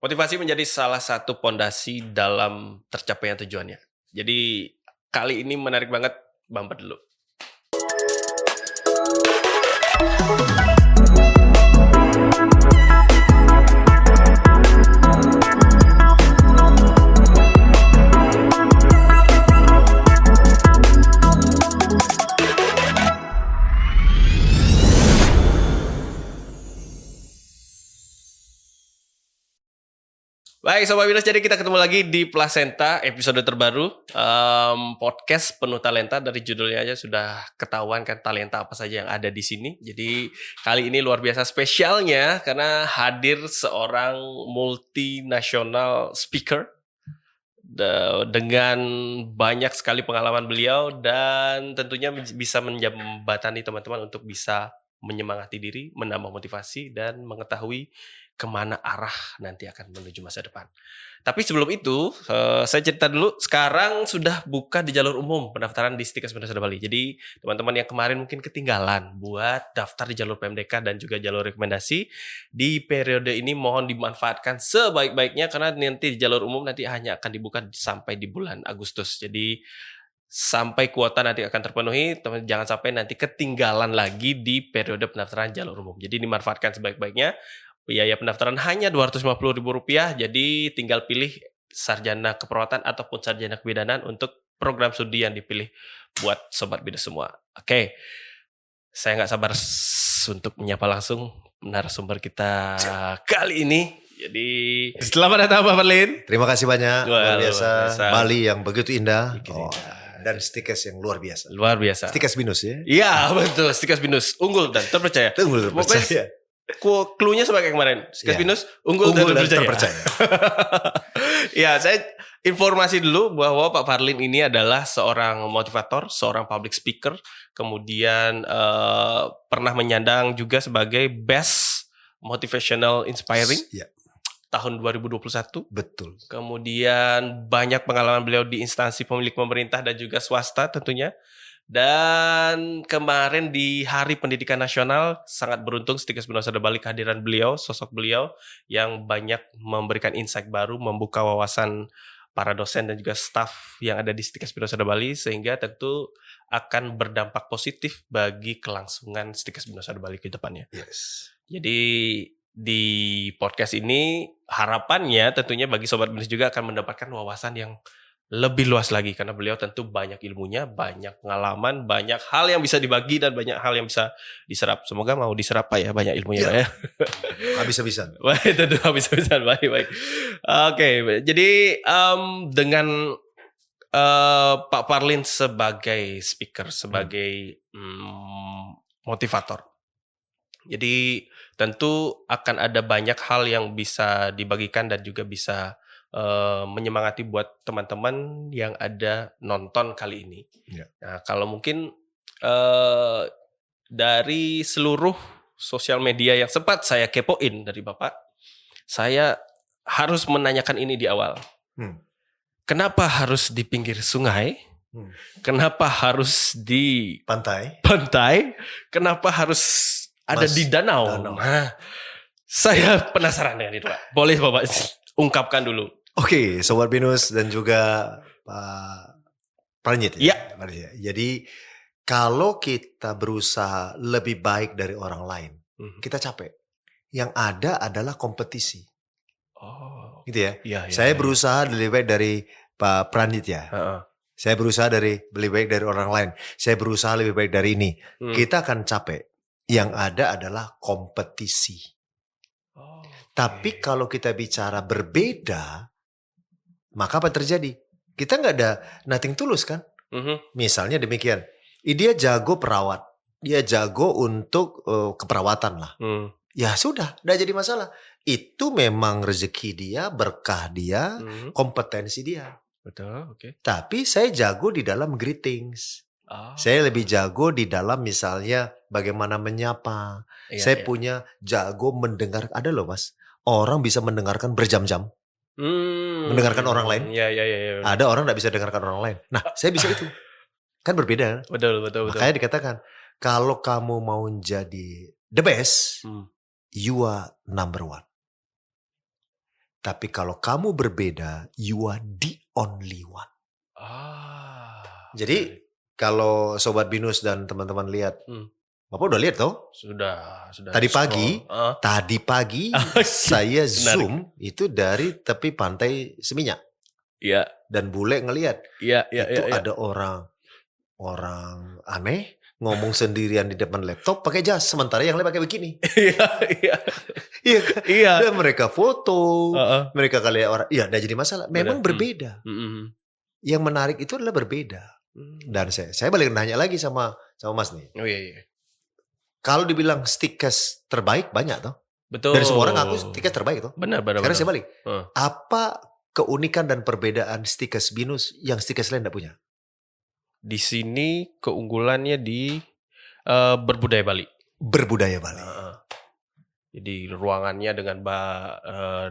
Motivasi menjadi salah satu pondasi dalam tercapainya tujuannya. Jadi kali ini menarik banget, bumper dulu. Baik Sobat Binus, jadi kita ketemu lagi di Placenta episode terbaru podcast penuh talenta. Dari judulnya aja sudah ketahuan kan talenta apa saja yang ada di sini. Jadi kali ini luar biasa spesialnya karena hadir seorang multinasional speaker dengan banyak sekali pengalaman beliau dan tentunya bisa menjembatani teman-teman untuk bisa menyemangati diri, menambah motivasi dan mengetahui kemana arah nanti akan menuju masa depan. Tapi sebelum itu, saya cerita dulu. Sekarang sudah buka di jalur umum pendaftaran di Stikes Universitas Bali. Jadi teman-teman yang kemarin mungkin ketinggalan buat daftar di jalur PMDK dan juga jalur rekomendasi, di periode ini mohon dimanfaatkan sebaik-baiknya karena nanti di jalur umum nanti hanya akan dibuka sampai di bulan Agustus. Jadi sampai kuota nanti akan terpenuhi, teman jangan sampai nanti ketinggalan lagi di periode pendaftaran jalur umum. Jadi dimanfaatkan sebaik-baiknya. Biaya pendaftaran hanya Rp250.000, jadi tinggal pilih sarjana keperawatan ataupun sarjana kebidanan untuk program studi yang dipilih buat Sobat Binus semua. Oke, saya nggak sabar untuk menyapa langsung narasumber kita kali ini. Jadi selamat datang Pak Parlin. Terima kasih banyak, luar biasa. Bali yang begitu indah. Dan Stikes yang luar biasa. Luar biasa. Stikes Binus ya? Iya betul, Stikes Binus unggul dan terpercaya. Unggul terpercaya. Clue-nya sebagai kemarin, Stikes Binus unggul dan terpercaya. Ya, saya informasi dulu bahwa Pak Parlin ini adalah seorang motivator, seorang public speaker, kemudian pernah menyandang juga sebagai Best Motivational Inspiring tahun 2021. Betul. Kemudian banyak pengalaman beliau di instansi pemilik pemerintah dan juga swasta tentunya. Dan kemarin di Hari Pendidikan Nasional sangat beruntung Stikes Universitas Bali kehadiran beliau, sosok beliau yang banyak memberikan insight baru, membuka wawasan para dosen dan juga staf yang ada di Stikes Universitas Bali sehingga tentu akan berdampak positif bagi kelangsungan Stikes Universitas Bali ke depannya. Yes. Jadi di podcast ini harapannya tentunya bagi Sobat Binus juga akan mendapatkan wawasan yang lebih luas lagi karena beliau tentu banyak ilmunya, banyak pengalaman, banyak hal yang bisa dibagi dan banyak hal yang bisa diserap. Semoga mau diserap Pak ya, banyak ilmunya Pak ya. Habis-habisan. Baik, tentu habis-habisan. Baik. Oke, jadi dengan Pak Parlin sebagai speaker, sebagai motivator. Jadi tentu akan ada banyak hal yang bisa dibagikan dan juga bisa menyemangati buat teman-teman yang ada nonton kali ini. Nah, kalau mungkin dari seluruh sosial media yang sempat saya kepoin dari Bapak, saya harus menanyakan ini di awal. Kenapa harus di pinggir sungai? Kenapa harus di pantai? Kenapa harus ada di danau? Nah, saya penasaran dengan itu Pak. Boleh Bapak ungkapkan dulu. Oke, Sobat Binus dan juga Pak Pranjit ya. Jadi kalau kita berusaha lebih baik dari orang lain, kita capek. Yang ada adalah kompetisi. Gitu ya. Saya berusaha lebih baik dari Pak Pranjit ya. Saya berusaha lebih baik dari orang lain. Saya berusaha lebih baik dari ini. Kita akan capek. Yang ada adalah kompetisi. Tapi kalau kita bicara berbeda, maka apa terjadi? Kita nggak ada nothing tulus kan? Misalnya demikian. Dia jago perawat. Dia jago untuk keperawatan lah. Ya sudah, nggak jadi masalah. Itu memang rezeki dia, berkah dia, kompetensi dia. Betul, oke. Tapi saya jago di dalam greetings. Saya lebih jago di dalam misalnya bagaimana menyapa. Saya punya jago mendengar. Ada loh Mas, orang bisa mendengarkan berjam-jam. Mendengarkan orang lain. Ada orang gak bisa dengarkan orang lain. Nah saya bisa itu. Kan berbeda. Betul. Makanya dikatakan kalau kamu mau jadi the best, you are number one. Tapi kalau kamu berbeda, you are the only one. Jadi kalau Sobat Binus dan teman-teman lihat, Bapak udah lihat toh? Sudah. Tadi pagi saya zoom itu dari tepi pantai Seminyak. Iya. Dan bule ngelihat. Iya. Ada orang aneh ngomong sendirian di depan laptop pakai jas, sementara yang lain pakai bikini. Iya kan? Iya. Dan mereka foto, mereka kali orang, iya, udah jadi masalah. Memang berbeda. Yang menarik itu adalah berbeda. Dan saya balik nanya lagi sama Mas nih. Oh iya. Kalau dibilang Stikes terbaik banyak toh. Betul. Dari semua orang aku Stikes terbaik toh. Benar. Sekarang saya balik. Apa keunikan dan perbedaan Stikes Binus yang Stikes lain tidak punya? Di sini keunggulannya di berbudaya Bali. Berbudaya Bali. Jadi ruangannya dengan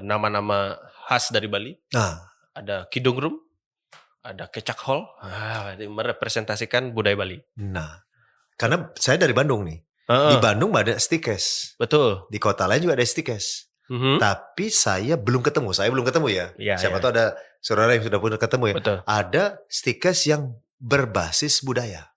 nama-nama khas dari Bali. Ada Kidung Room, ada Kecak Hall, merepresentasikan budaya Bali. Nah, karena saya dari Bandung nih. Di Bandung ada Stikes. Betul. Di kota lain juga ada Stikes. Tapi saya belum ketemu. Ya. Siapa tahu ada saudara yang sudah pernah ketemu ya. Betul. Ada Stikes yang berbasis budaya.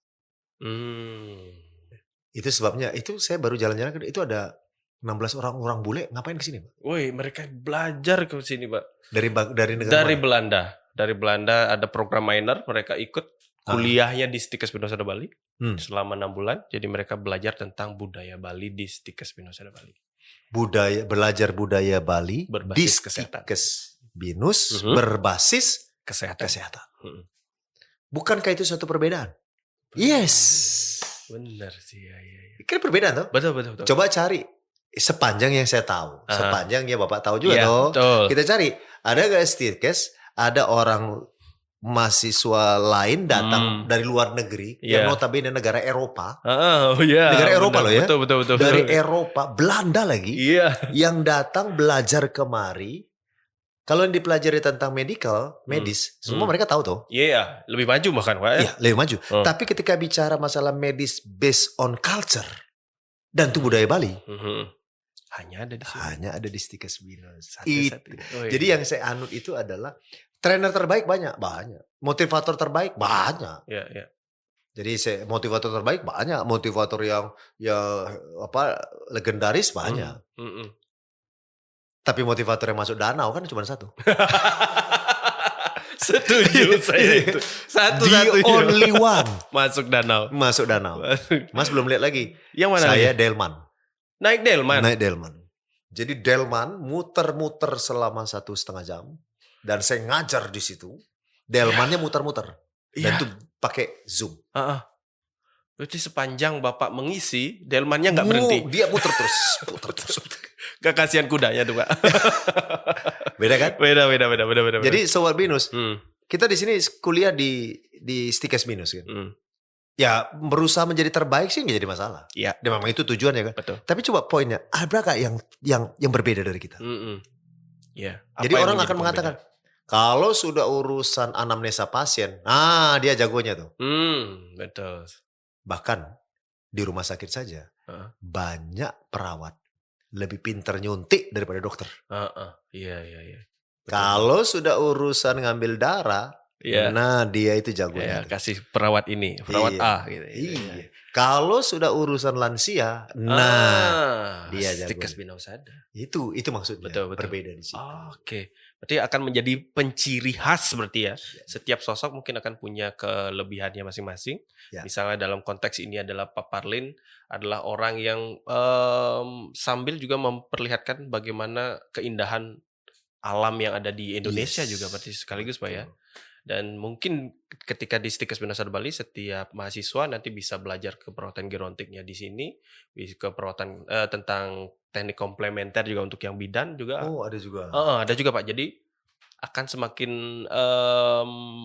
Itu sebabnya, itu saya baru jalan-jalan, itu ada 16 orang bule ngapain ke sini, Pak? Woi, mereka belajar ke sini, Pak. Dari negara Dari Belanda. Dari Belanda ada program minor, mereka ikut kuliahnya di Stikes Binus Bali selama 6 bulan. Jadi mereka belajar tentang budaya Bali di Stikes Binus Bali. Belajar budaya Bali berbasis di Stikes Binus berbasis kesehatan. Bukankah itu suatu perbedaan? Yes. Benar sih, ya. Kan perbedaan toh? Betul. Coba cari sepanjang yang saya tahu, sepanjang ya Bapak tahu juga toh. Betul. Kita cari, ada gak Stikes, ada orang mahasiswa lain datang dari luar negeri yang notabene negara Eropa. Negara Eropa loh ya. Betul. Dari Eropa, Belanda lagi. Yang datang belajar kemari. Kalau yang dipelajari tentang medis, semua mereka tahu tuh. Iya, lebih maju bahkan, Pak. Iya, lebih maju. Tapi ketika bicara masalah medis based on culture dan itu budaya Bali, hanya ada di sini. Hanya ada di Stikes Binus. Iya. Jadi yang saya anut itu adalah trainer terbaik banyak. Motivator terbaik banyak. Iya. Jadi motivator terbaik banyak, motivator yang legendaris banyak. Tapi motivator yang masuk danau kan cuma satu. Setuju saya itu. The only one. Masuk danau. Mas belum lihat lagi. Yang mana? Saya Delman. Naik Delman. Jadi Delman muter-muter selama 1,5 jam. Dan saya ngajar di situ. Delmannya muter-muter. Dan itu pakai Zoom. Berarti sepanjang Bapak mengisi, Delmannya nggak berhenti. Dia muter terus. Kekasihan kudanya tuh, Pak. Beda kan? Beda. Jadi Sobat Binus, kita di sini kuliah di Stikes Binus kan. Ya berusaha menjadi terbaik sih nggak jadi masalah. Iya. Dan memang itu tujuannya kan. Betul. Tapi coba poinnya, ada nggak yang berbeda dari kita? Iya. Jadi orang akan mengatakan, kalau sudah urusan anamnesa pasien, dia jagonya tuh. Betul. Bahkan di rumah sakit saja banyak perawat lebih pintar nyuntik daripada dokter. Iya. Kalau sudah urusan ngambil darah, nah dia itu jagonya. Kasih perawat ini, perawat A gitu. Iya. Kalau sudah urusan lansia, dia jagonya. Stikes Binus ada. Itu maksudnya. Betul. Berbeda di situ. Oke. Berarti akan menjadi penciri khas berarti ya. Setiap sosok mungkin akan punya kelebihannya masing-masing. Misalnya dalam konteks ini adalah Pak Parlin adalah orang yang sambil juga memperlihatkan bagaimana keindahan alam yang ada di Indonesia juga berarti sekaligus Pak ya. Dan mungkin ketika di Stikes Binus Bali setiap mahasiswa nanti bisa belajar keperawatan gerontiknya di sini, keperawatan tentang teknik komplementer juga untuk yang bidan juga. Ada juga. Ada juga Pak. Jadi akan semakin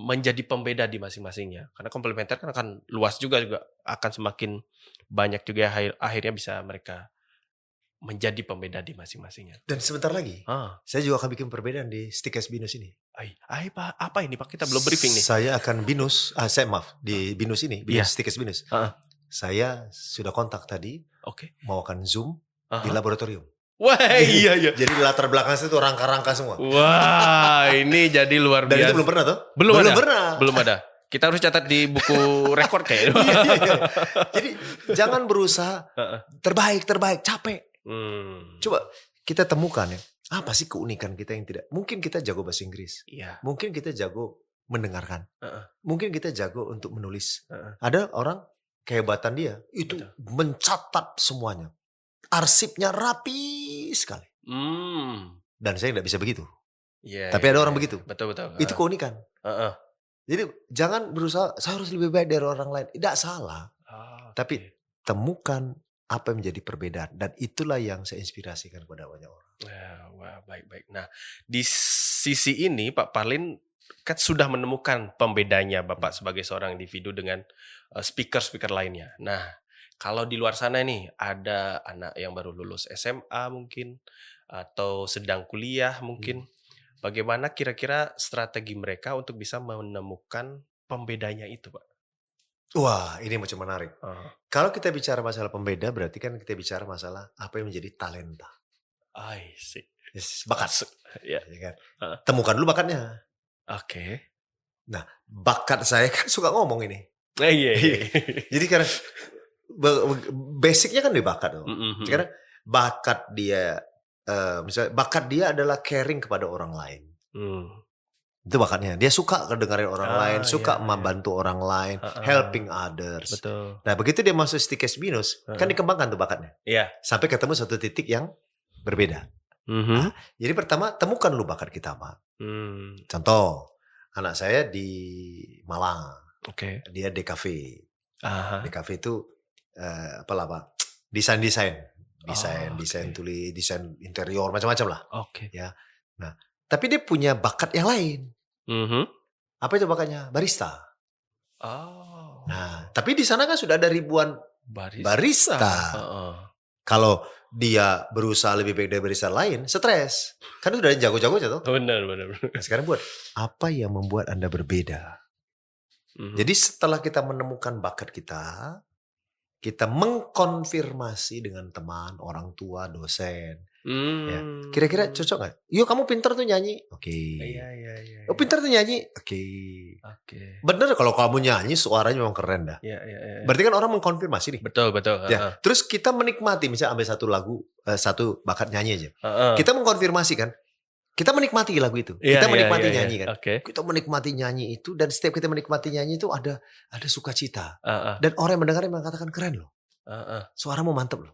menjadi pembeda di masing-masingnya. Karena komplementer kan akan luas juga akan semakin banyak juga akhirnya bisa mereka menjadi pembeda di masing-masingnya. Dan sebentar lagi, saya juga akan bikin perbedaan di Stikes Binus ini. Pak, apa ini Pak? Kita belum briefing nih. Saya akan di Binus ini, Stikes Binus. Saya sudah kontak tadi, mau akan Zoom di laboratorium. Wah, iya. Jadi latar belakang itu rangka-rangka semua. Wah, ini jadi luar biasa. Dan itu belum pernah tuh? Belum ada. Kita harus catat di buku rekor kayaknya. Iya. Jadi jangan berusaha terbaik, capek. Coba kita temukan ya, apa sih keunikan kita yang tidak? Mungkin kita jago bahasa Inggris. Iya. Mungkin kita jago mendengarkan. Mungkin kita jago untuk menulis. Ada orang kehebatan dia itu mencatat semuanya. Arsipnya rapi sekali. Dan saya nggak bisa begitu. Tapi ada orang begitu. Betul. Itu keunikan. Jadi jangan berusaha saya harus lebih baik dari orang lain. Tidak salah. Tapi temukan apa yang menjadi perbedaan. Dan itulah yang saya inspirasikan kepada banyak orang. Wah, baik. Nah, di sisi ini Pak Parlin kan sudah menemukan pembedanya Bapak sebagai seorang individu dengan speaker lainnya. Nah, kalau di luar sana nih ada anak yang baru lulus SMA mungkin atau sedang kuliah mungkin. Bagaimana kira-kira strategi mereka untuk bisa menemukan pembedanya itu, Pak? Wah, ini macam menarik. Kalau kita bicara masalah pembeda berarti kan kita bicara masalah apa yang menjadi talenta. I see. Yes, bakat. Ya kan? Temukan dulu bakatnya. Oke. Nah, bakat saya kan suka ngomong ini. Iya. Jadi karena basicnya kan di bakat. Sekarang bakat dia, misalnya bakat dia adalah caring kepada orang lain. Itu bakatnya. Dia suka kedengarin orang lain, suka membantu orang lain, helping others. Betul. Nah, begitu dia masuk stikes minus, kan dikembangkan tuh bakatnya. Iya. Sampai ketemu satu titik yang berbeda. Nah, jadi pertama temukan lu bakat kita, Pak. Contoh, anak saya di Malang. Oke. Dia DKV. DKV itu desain tulis, desain interior, macam-macam lah. Oke. Ya. Nah, tapi dia punya bakat yang lain. Apa itu bakatnya? Barista. Nah, tapi di sana kan sudah ada ribuan barista. Kalau dia berusaha lebih baik dari barista lain, stres. Kan udah jago-jago aja tuh. Benar. Nah, sekarang buat apa yang membuat Anda berbeda? Jadi setelah kita menemukan bakat kita mengkonfirmasi dengan teman, orang tua, dosen. Ya. Kira-kira cocok nggak? Yuk kamu pintar tuh nyanyi. Oke. Iya. Oh pintar tuh nyanyi. Oke. Bener kalau kamu nyanyi suaranya memang keren dah. Iya. Berarti kan orang mengkonfirmasi nih. Betul. Ya. Terus kita menikmati, misalnya ambil satu lagu, satu bakat nyanyi aja. Kita mengkonfirmasi kan. Kita menikmati lagu itu. Kita menikmati nyanyi kan. Kita menikmati nyanyi itu dan setiap kita menikmati nyanyi itu ada sukacita. Dan orang yang mendengarnya mengatakan keren loh. Suaramu mantep loh.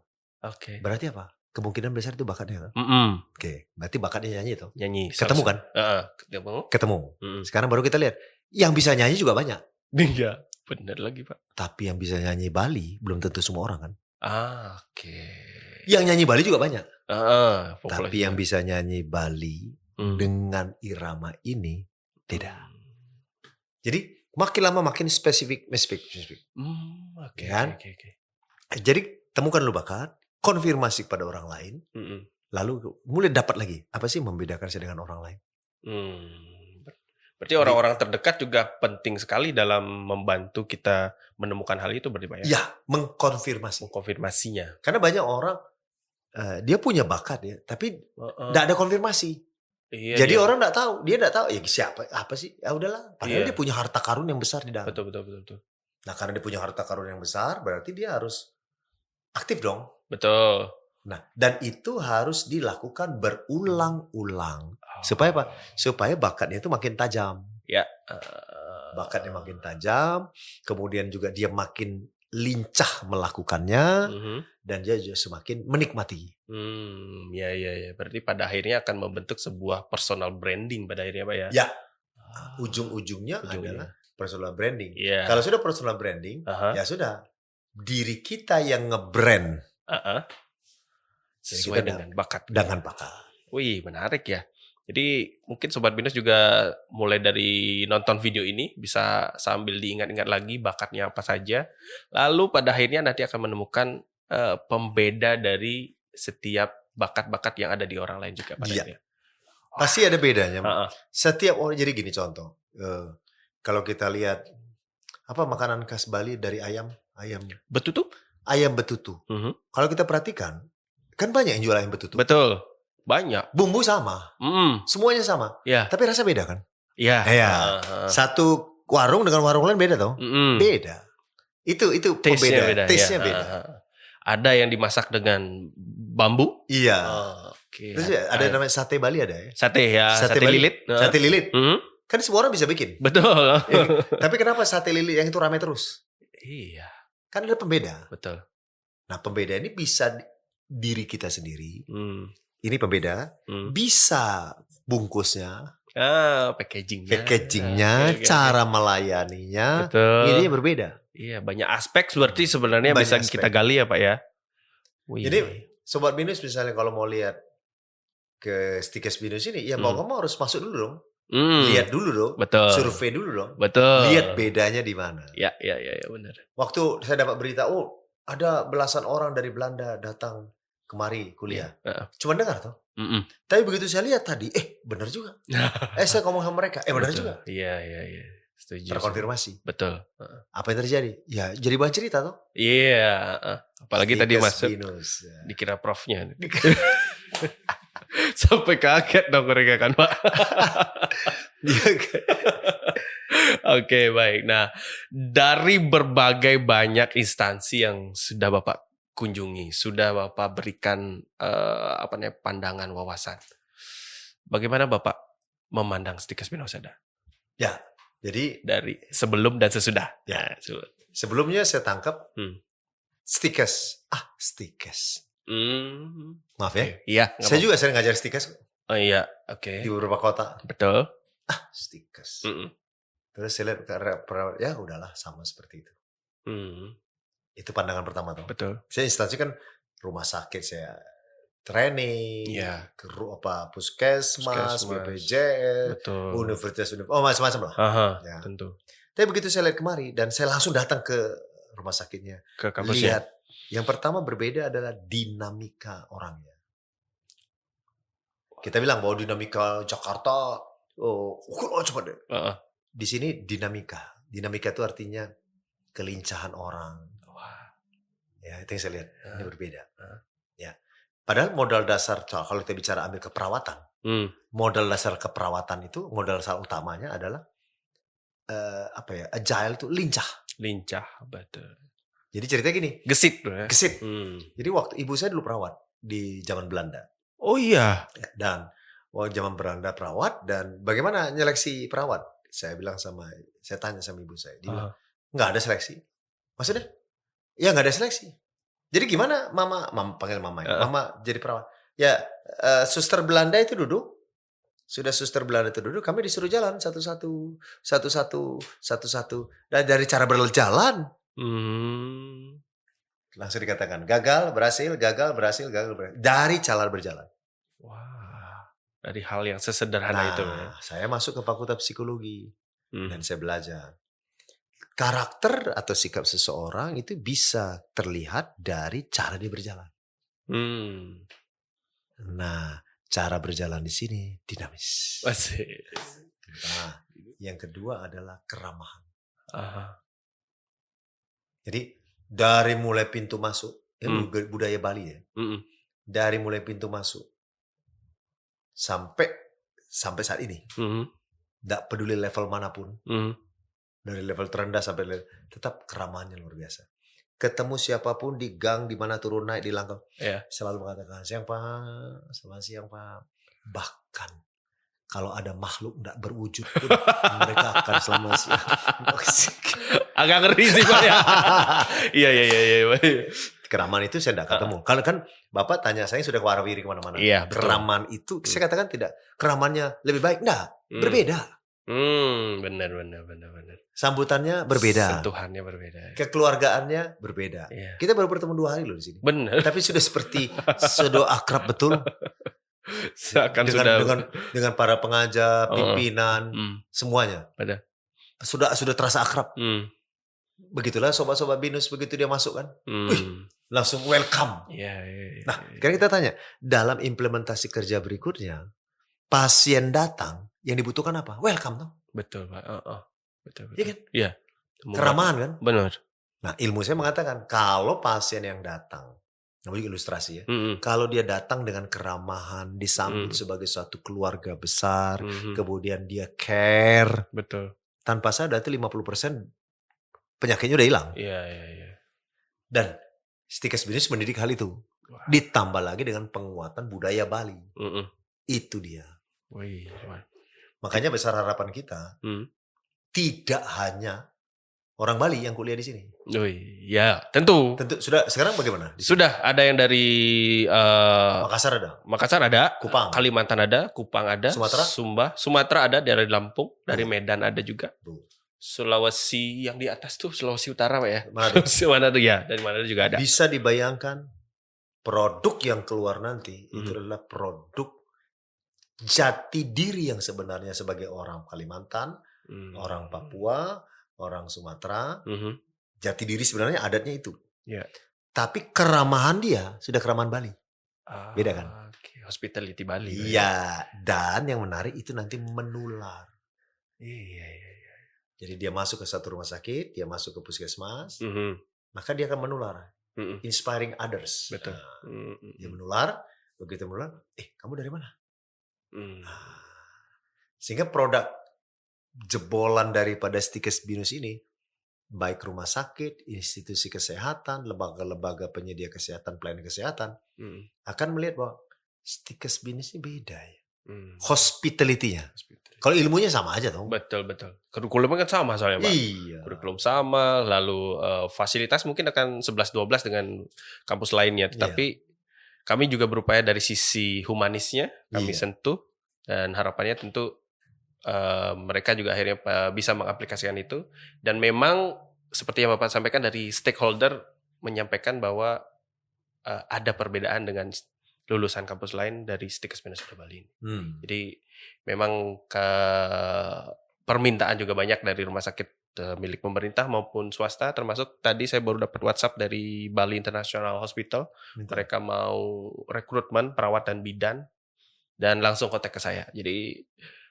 Berarti apa? Kemungkinan besar itu bakatnya kan? Oke, berarti bakatnya nyanyi itu. Nyanyi. Ketemu kan? Ketemu. Sekarang baru kita lihat. Yang bisa nyanyi juga banyak. Iya, benar lagi Pak. Tapi yang bisa nyanyi Bali belum tentu semua orang kan? Oke. Yang nyanyi Bali juga banyak. Tapi yang bisa nyanyi Bali dengan irama ini tidak. Jadi makin lama makin spesifik. Oke. Jadi temukan lu bakat, konfirmasi pada orang lain, lalu mulai dapat lagi apa sih membedakan saya dengan orang lain. Berarti orang-orang terdekat juga penting sekali dalam membantu kita menemukan hal itu berarti Pak ya? Ya, mengkonfirmasinya. Karena banyak orang dia punya bakat ya, tapi tidak ada konfirmasi. Jadi orang tidak tahu, dia tidak tahu ya siapa apa sih? Ya udahlah, padahal dia punya harta karun yang besar di dalam. Betul. Nah, karena dia punya harta karun yang besar, berarti dia harus aktif dong. Betul. Nah, dan itu harus dilakukan berulang-ulang. Supaya apa? Supaya bakatnya itu makin tajam. Ya. Bakatnya makin tajam, kemudian juga dia makin lincah melakukannya, dan dia juga semakin menikmati. Ya. Berarti pada akhirnya akan membentuk sebuah personal branding pada akhirnya Pak ya? Ya. Ujung-ujungnya adalah personal branding. Kalau sudah personal branding, ya sudah. Diri kita yang nge-brand. Sesuai dengan bakat. Dengan bakat. Wih, menarik ya. Jadi mungkin Sobat Binus juga mulai dari nonton video ini bisa sambil diingat-ingat lagi bakatnya apa saja. Lalu pada akhirnya nanti akan menemukan pembeda dari setiap bakat-bakat yang ada di orang lain juga pada akhirnya. Pasti ada bedanya. Setiap orang, jadi gini contoh. Kalau kita lihat apa makanan khas Bali dari ayam betutu. Ayam betutu. Kalau kita perhatikan, Kan banyak yang jual ayam betutu. Betul. Banyak. Bumbu sama. Semuanya sama. Ya. Tapi rasa beda kan? Iya. Ya. Satu warung dengan warung lain beda toh? Beda. Itu pembeda. Taste-nya beda. Ada yang dimasak dengan bambu. Iya. Terus ada namanya sate Bali ada ya? Sate ya. Sate lilit. Sate lilit. Kan semua orang bisa bikin. Betul. Tapi kenapa sate lilit yang itu ramai terus? Iya. Kan ada pembeda. Betul. Nah pembeda ini bisa diri kita sendiri. Ini pembeda. Bisa bungkusnya. Packagingnya, cara melayaninya. Betul. Ini berbeda. Iya, banyak aspek berarti sebenarnya bisa kita gali ya Pak ya. Jadi Sobat Binus misalnya kalau mau lihat ke Stikes Binus ini, ya mau kamu harus masuk dulu dong. Lihat dulu dong. Betul. Survei dulu dong. Betul. Lihat bedanya di mana. Ya, benar. Waktu saya dapat berita, ada belasan orang dari Belanda datang kemari kuliah. Cuma dengar tuh. Tapi begitu saya lihat tadi, benar juga. Saya ngomong sama mereka, benar juga. Iya. Setuju. Terkonfirmasi. Betul. Apa yang terjadi? Ya jadi bahan cerita tuh. Iya. Apalagi tadi masuk Binus, ya. dikira profnya. Sampai kaget dong mereka kan Pak. Oke, baik. Nah, dari berbagai banyak instansi yang sudah Bapak kunjungi, sudah Bapak berikan pandangan wawasan. Bagaimana Bapak memandang Stikes Binusada? Ya, jadi dari sebelum dan sesudah. Ya, sebelumnya saya tangkap Stikes. Maaf ya. Iya. Saya juga sering ngajar Stikes. Oh iya, oke. Di beberapa kota. Betul. Stikes. Terus saya lihat ya udahlah sama seperti itu. Itu pandangan pertama tuh. Betul. Saya instansi kan rumah sakit saya training, puskesmas, BPJS, universitas, macam-macam lah. Ya. Tentu. Tapi begitu saya lihat kemari dan saya langsung datang ke rumah sakitnya, ke kampusnya. Lihat yang pertama berbeda adalah dinamika orangnya. Kita bilang bahwa dinamika Jakarta, cepat deh. Di sini dinamika itu artinya kelincahan orang. Ya itu yang saya lihat ini berbeda. Ya, padahal modal dasar kalau kita bicara ambil keperawatan, modal dasar keperawatan itu modal dasar utamanya adalah agile itu lincah, betul. Jadi cerita gini, gesit. Jadi waktu ibu saya dulu perawat di zaman Belanda. Oh iya. Dan zaman Belanda perawat dan bagaimana nyeleksi perawat? Saya tanya sama ibu saya, dia bilang nggak ada seleksi. Maksudnya? Ya nggak ada seleksi. Jadi gimana mama panggil mama ya. Mama jadi perawat. Ya suster Belanda itu duduk. Sudah suster Belanda itu duduk, kami disuruh jalan satu-satu. Dan dari cara berjalan langsung dikatakan gagal, berhasil. Dari cara berjalan. Wah, dari hal yang sesederhana itu ya. Saya masuk ke Fakultas Psikologi dan saya belajar. Karakter atau sikap seseorang itu bisa terlihat dari cara dia berjalan. Nah, cara berjalan di sini dinamis. Nah, yang kedua adalah keramahan. Jadi dari mulai pintu masuk, budaya Bali ya. Dari mulai pintu masuk sampai saat ini, tidak peduli level manapun. Dari level terendah sampai tetap keramahannya luar biasa. Ketemu siapapun di gang, di mana turun naik di langkah, selalu mengatakan selamat siang Pak. Bahkan kalau ada makhluk tidak berwujud pun mereka akan selamat siang. Agak ngeri sih Pak ya. Iya. Keramahan itu saya tidak ketemu. Kalau kan Bapak tanya saya sudah ke Warawiri kemana-mana. Iya, keramahan itu saya katakan tidak. Keramahannya lebih baik, enggak. Berbeda. Benar. Sambutannya berbeda. Sentuhannya berbeda. Kekeluargaannya berbeda. Yeah. Kita baru bertemu 2 hari loh di sini. Benar. Tapi sudah seperti akrab betul. Dengan para pengajar, pimpinan, semuanya. Benar. Sudah terasa akrab. Begitulah sobat-sobat Binus begitu dia masuk kan. Langsung welcome. Yeah. Nah, sekarang kita tanya, dalam implementasi kerja berikutnya, pasien datang yang dibutuhkan apa? Welcome toh. Betul Pak. Betul. Iya kan? Iya. Keramahan kan? Benar. Nah ilmu saya mengatakan kalau pasien yang datang namanya ilustrasi ya. Kalau dia datang dengan keramahan, disambut sebagai suatu keluarga besar, kemudian dia care. Betul. Tanpa sadar itu 50% penyakitnya udah hilang. Iya. Dan Stickers Business mendidik hal itu. Ditambah lagi dengan penguatan budaya Bali. Itu dia. Makanya besar harapan kita tidak hanya orang Bali yang kuliah di sini. Ya, tentu. Sudah sekarang bagaimana? Sudah ada yang dari Makassar ada, Kupang, Kalimantan ada, Kupang ada, Sumatera ada, dari Lampung, dari Medan ada juga. Sulawesi yang di atas tuh Sulawesi Utara Pak ya. Mana tuh ya? Dari mana juga ada. Bisa dibayangkan produk yang keluar nanti itu adalah produk jati diri yang sebenarnya sebagai orang Kalimantan, orang Papua, orang Sumatera. Jati diri sebenarnya adatnya itu. Tapi keramahan dia sudah keramahan Bali. Beda kan? Hospitality Bali. Iya, dan yang menarik itu nanti menular. Iya. Jadi dia masuk ke satu rumah sakit, dia masuk ke puskesmas, maka dia akan menular. Inspiring others. Betul. Dia menular, begitu menular, kamu dari mana? Sehingga produk jebolan daripada Stickers Binus ini, baik rumah sakit, institusi kesehatan, lembaga-lembaga penyedia kesehatan, pelayanan kesehatan, akan melihat bahwa Stickers Binus ini beda ya. Hospitality-nya. Kalau ilmunya sama aja dong. Betul. Kurikulumnya kan sama soalnya Pak. Iya. Kurikulum sama, lalu fasilitas mungkin akan 11-12 dengan kampus lainnya. Tetapi kami juga berupaya dari sisi humanisnya, kami sentuh. Dan harapannya tentu mereka juga akhirnya bisa mengaplikasikan itu. Dan memang seperti yang Bapak sampaikan dari stakeholder menyampaikan bahwa ada perbedaan dengan lulusan kampus lain dari Stickers Binus Bali ini. Jadi memang permintaan juga banyak dari rumah sakit milik pemerintah maupun swasta, termasuk tadi saya baru dapat WhatsApp dari Bali International Hospital. Mereka mau rekrutmen perawat dan bidan dan langsung kontak ke saya. Jadi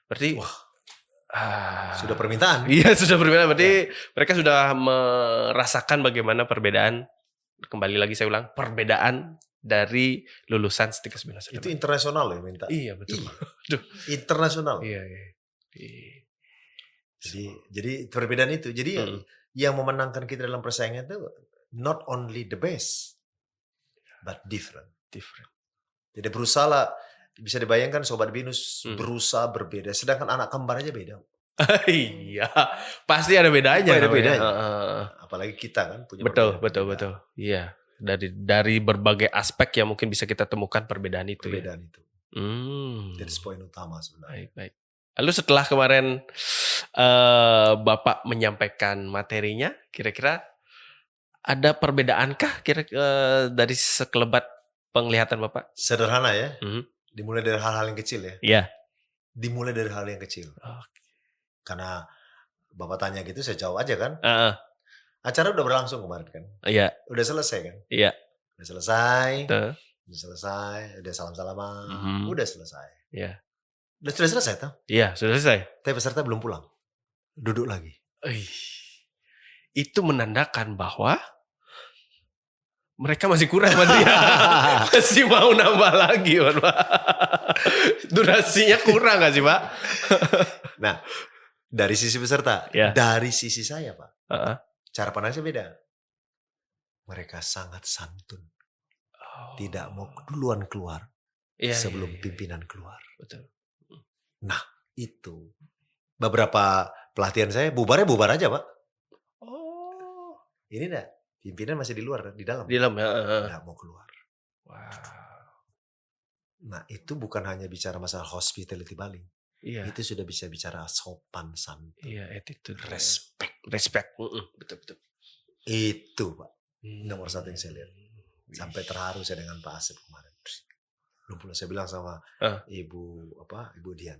berarti sudah permintaan. Iya, sudah permintaan. Berarti mereka sudah merasakan bagaimana perbedaan. Kembali lagi saya ulang, perbedaan dari lulusan Stickers Binus. Itu internasional ya minta. Iya, betul. Internasional. Iya. Jadi perbedaan itu. Jadi yang memenangkan kita dalam persaingan itu not only the best but different. Jadi berusaha, bisa dibayangkan Sobat Binus berusaha berbeda, sedangkan anak kembar aja beda. Iya, pasti ada bedanya. Ada bedanya. Apalagi kita kan punya betul. Iya, dari berbagai aspek yang mungkin bisa kita temukan perbedaan itu. That's poin utama sebenarnya. Baik. Lalu setelah kemarin Bapak menyampaikan materinya, kira-kira ada perbedaankah dari sekelebat penglihatan Bapak? Sederhana ya. Dimulai dari hal-hal yang kecil ya. Iya. Dimulai dari hal yang kecil. Karena Bapak tanya gitu, saya jawab aja kan. Acara udah berlangsung kemarin kan. Iya. Udah selesai kan. Iya. Udah selesai. Udah salam-salaman. Udah selesai. Iya. Sudah selesai toh? Iya, sudah selesai. Tapi peserta belum pulang. Duduk lagi. Itu menandakan bahwa mereka masih kurang dia. Masih mau nambah lagi, Pak. Durasinya kurang gak sih, Pak? Nah, dari sisi peserta, dari sisi saya, Pak. Cara pandangnya beda. Mereka sangat santun. Tidak mau duluan keluar sebelum pimpinan keluar. Betul. Nah, itu. Beberapa pelatihan saya bubar aja, Pak. Ini enggak. Pimpinan masih di luar, di dalam. Di dalam ya. Nggak mau keluar. Wow. Nah, itu bukan hanya bicara masalah hospitality Bali. Iya. Itu sudah bisa bicara sopan santun. Iya, attitude. Respect. Betul. Itu, Pak. Nomor satu yang saya lihat. Sampai terharu saya dengan Pak Asep kemarin. Belum pulang. Saya bilang sama Ibu Dian.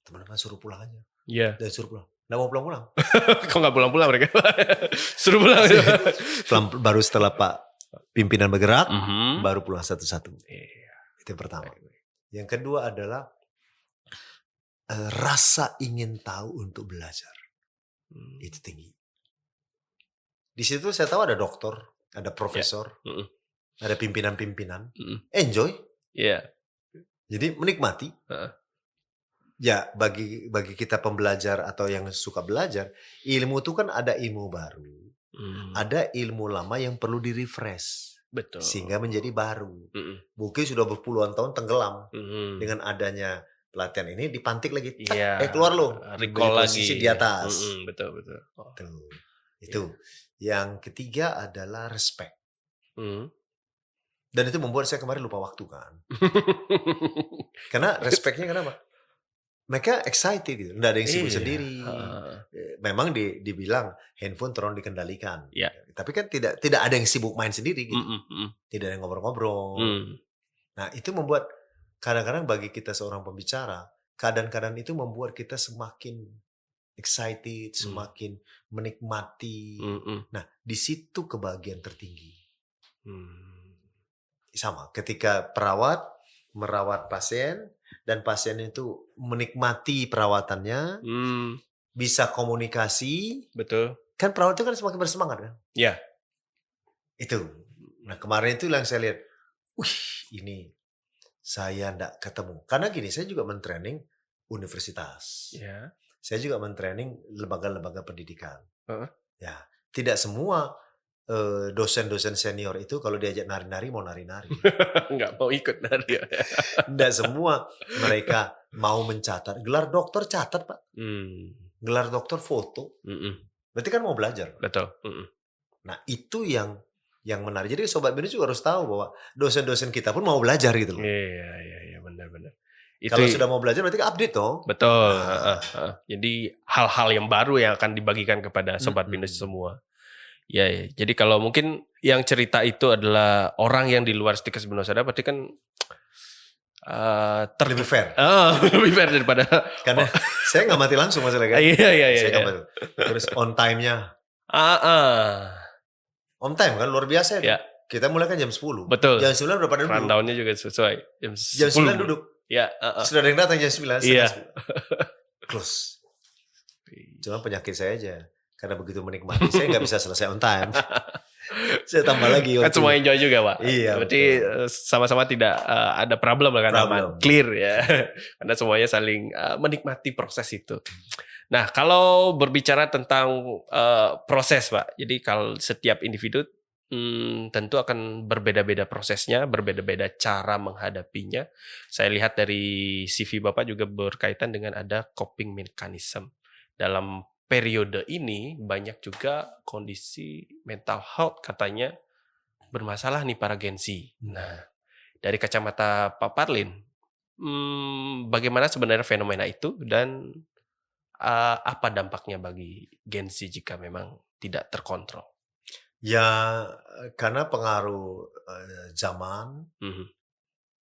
Teman-teman suruh pulang aja. Iya. Dan suruh pulang. Nggak mau pulang-pulang. Kok nggak pulang-pulang mereka? Suruh pulang. Baru setelah Pak pimpinan bergerak, baru pulang satu-satu. Itu yang pertama. Yang kedua adalah rasa ingin tahu untuk belajar. Itu tinggi. Di situ saya tahu ada dokter, ada profesor, ada pimpinan-pimpinan, enjoy. Jadi menikmati. Ya bagi kita pembelajar atau yang suka belajar, ilmu itu kan ada ilmu baru, ada ilmu lama yang perlu di-refresh. Betul. Sehingga menjadi baru. Mungkin sudah berpuluhan tahun tenggelam. Dengan adanya pelatihan ini dipantik lagi. Keluar lo. Recall lagi. Posisi di atas. Betul. Itu. Yang ketiga adalah respect. Dan itu membuat saya kemarin lupa waktu kan. Karena respectnya kenapa? Mereka excited gitu. Nggak ada yang sibuk sendiri. Memang dibilang handphone tolong dikendalikan. Tapi kan tidak ada yang sibuk main sendiri gitu. Tidak ada yang ngobrol-ngobrol. Nah itu membuat kadang-kadang bagi kita seorang pembicara, keadaan-keadaan itu membuat kita semakin excited, semakin menikmati. Nah di situ kebahagiaan tertinggi. Sama ketika perawat merawat pasien, dan pasien itu menikmati perawatannya, bisa komunikasi. Betul. Kan perawat itu kan semakin bersemangat kan? Iya. Itu. Nah kemarin itu yang saya lihat, ini saya enggak ketemu. Karena gini, saya juga mentraining universitas. Saya juga mentraining lembaga-lembaga pendidikan. Ya, tidak semua dosen-dosen senior itu kalau diajak nari-nari mau nari-nari. Nggak mau ikut nari. Nggak semua mereka mau mencatat. Gelar dokter catat Pak. Gelar dokter foto. Berarti kan mau belajar. Betul. Nah itu yang menarik. Jadi Sobat Binus juga harus tahu bahwa dosen-dosen kita pun mau belajar gitu loh. Iya benar. Kalau sudah mau belajar berarti update dong. Betul. Jadi hal-hal yang baru yang akan dibagikan kepada Sobat Binus semua. Ya, jadi kalau mungkin yang cerita itu adalah orang yang di luar Stikes Binusada, berarti kan lebih fair. Lebih fair daripada. Karena saya nggak mati langsung masalahnya kan. Iya. Saya nggak mati. Terus on time-nya. On time kan luar biasa ya. Kita mulai kan jam 10. Betul. Jam 9 udah pada duduk. Rundown-nya juga sesuai. Jam 9 duduk. Ya. Sudah ada yang datang jam 9. Iya. Close. Cuma penyakit saya aja. Karena begitu menikmati, saya nggak bisa selesai on time. Saya tambah lagi. Kan semua enjoy juga Pak. Iya. Berarti sama-sama tidak ada problem kan, aman, clear ya. Karena semuanya saling menikmati proses itu. Nah kalau berbicara tentang proses Pak, jadi kalau setiap individu tentu akan berbeda-beda prosesnya, berbeda-beda cara menghadapinya. Saya lihat dari CV Bapak juga berkaitan dengan ada coping mechanism. Dalam periode ini banyak juga kondisi mental health katanya bermasalah nih para Gen Z. Nah, dari kacamata Pak Parlin, bagaimana sebenarnya fenomena itu dan apa dampaknya bagi Gen Z jika memang tidak terkontrol? Ya, karena pengaruh zaman,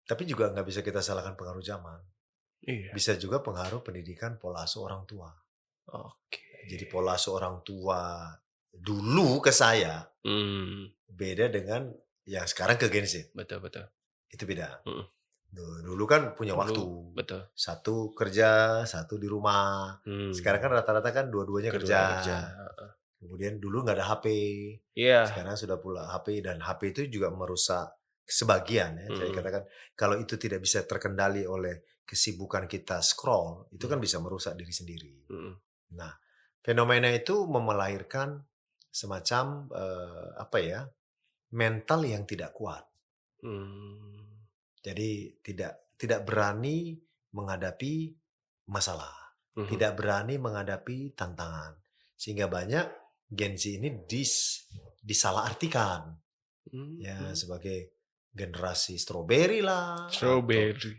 tapi juga nggak bisa kita salahkan pengaruh zaman. Bisa juga pengaruh pendidikan pola asuh orang tua. Jadi pola asuh orang tua dulu ke saya beda dengan yang sekarang ke Gen Z. Betul. Itu beda. Dulu kan punya waktu. Betul. Satu kerja, satu di rumah. Sekarang kan rata-rata kan dua-duanya kerja. Kemudian dulu nggak ada HP. Sekarang sudah pula HP, dan HP itu juga merusak sebagian ya. Saya katakan kalau itu tidak bisa terkendali oleh kesibukan kita scroll, itu kan bisa merusak diri sendiri. Nah, fenomena itu melahirkan semacam mental yang tidak kuat. Jadi tidak berani menghadapi masalah, tidak berani menghadapi tantangan, sehingga banyak Gen Z ini disalahartikan ya sebagai generasi strawberry lah,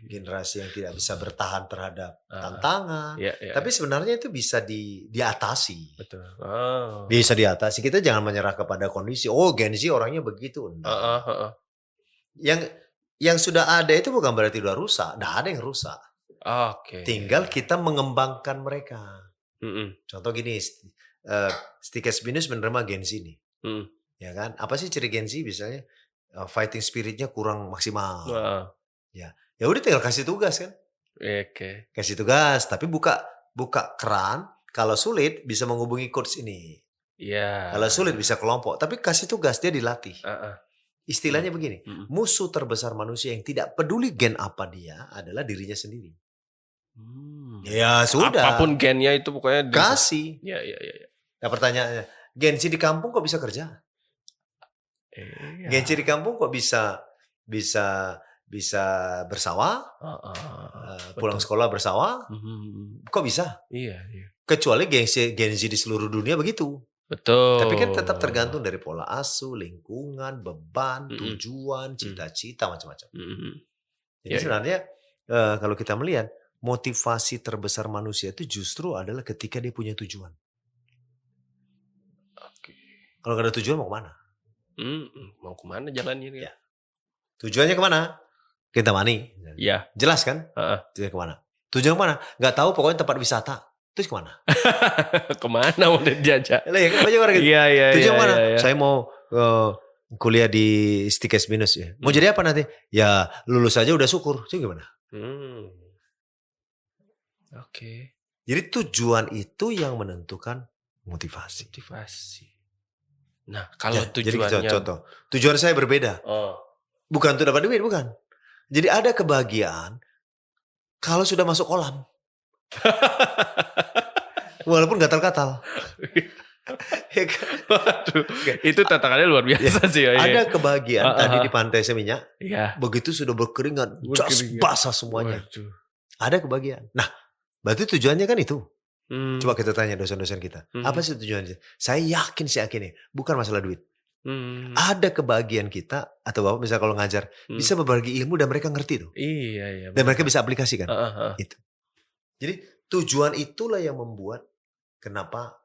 generasi yang tidak bisa bertahan terhadap tantangan. Tapi sebenarnya itu bisa diatasi. Betul. Bisa diatasi. Kita jangan menyerah kepada kondisi. Oh, Gen Z orangnya begitu. Yang sudah ada itu bukan berarti udah rusak. Nggak ada yang rusak. Tinggal kita mengembangkan mereka. Contoh gini, Stikes Binus menerima Gen Z nih. Ya kan? Apa sih ciri Gen Z misalnya? Fighting spiritnya kurang maksimal. Ya udah tinggal kasih tugas kan. Kasih tugas, tapi buka keran. Kalau sulit bisa menghubungi coach ini. Kalau sulit bisa kelompok, tapi kasih tugas dia dilatih. Istilahnya begini, musuh terbesar manusia yang tidak peduli gen apa dia adalah dirinya sendiri. Ya sudah. Apapun gennya itu pokoknya kasih. Ya. Nah pertanyaannya, Gen Z di kampung kok bisa kerja? Gen Z di kampung kok bisa bersawah? Pulang sekolah bersawah? Kok bisa? Iya. Kecuali Gen Z di seluruh dunia begitu. Betul. Tapi kan tetap tergantung dari pola asuh, lingkungan, beban, tujuan, cita-cita, macam-macam. Jadi sebenarnya kalau kita melihat, motivasi terbesar manusia itu justru adalah ketika dia punya tujuan. Kalau gak ada tujuan mau kemana? Mau kemana jalannya? Ya. Tujuannya kemana? Kita mani. Ya. Jelas kan? Tujuan kemana? Tujuan kemana? Gak tahu, pokoknya tempat wisata. Terus kemana? Kemana mau dijajak? Banyak orang gitu. Iya. Tujuan kemana? Saya mau kuliah di Stikes Binus ya. Mau jadi apa nanti? Ya lulus aja udah syukur. Jadi gimana? Oke. Jadi tujuan itu yang menentukan motivasi. Nah kalau tujuannya. Jadi contoh. Tujuan saya berbeda. Bukan untuk dapat duit, bukan. Jadi ada kebahagiaan kalau sudah masuk kolam. Walaupun gatal-gatal. Waduh, itu tantangannya luar biasa sih. Ada kebahagiaan tadi di pantai Seminyak. Ya. Begitu sudah berkeringat, basah semuanya. Ada kebahagiaan. Nah, berarti tujuannya kan itu. Coba kita tanya dosen-dosen kita. Apa sih tujuannya? Saya yakin bukan masalah duit. Ada kebahagiaan kita, atau Bapak misalnya kalau ngajar, bisa berbagi ilmu dan mereka ngerti tuh. Iya. Dan mereka bisa aplikasikan. Itu. Jadi tujuan itulah yang membuat kenapa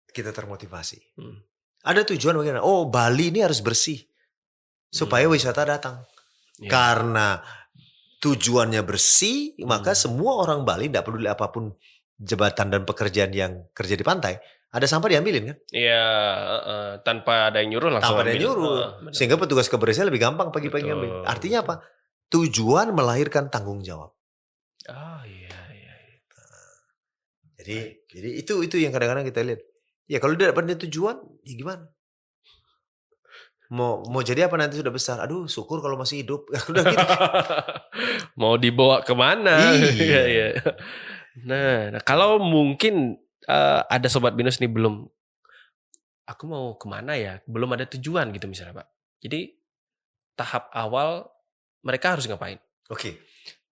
kita termotivasi. Ada tujuan bagaimana? Oh, Bali ini harus bersih supaya wisata datang. Karena tujuannya bersih, maka semua orang Bali, tidak peduli apapun jabatan dan pekerjaan yang kerja di pantai, ada sampah diambilin kan? Iya, tanpa ada yang nyuruh langsung. Tanpa ada yang nyuruh, sehingga petugas kebersihan lebih gampang pagi-pagi ngambil. Artinya apa? Tujuan melahirkan tanggung jawab. Iya. Jadi itu yang kadang-kadang kita lihat. Ya kalau tidak punya tujuan, ya gimana? Mau jadi apa nanti sudah besar? Aduh, syukur kalau masih hidup. Udah gitu. Mau dibawa kemana? Iya. Nah, kalau mungkin ada Sobat Binus nih belum, aku mau kemana ya? Belum ada tujuan gitu misalnya Pak. Jadi tahap awal mereka harus ngapain? Oke,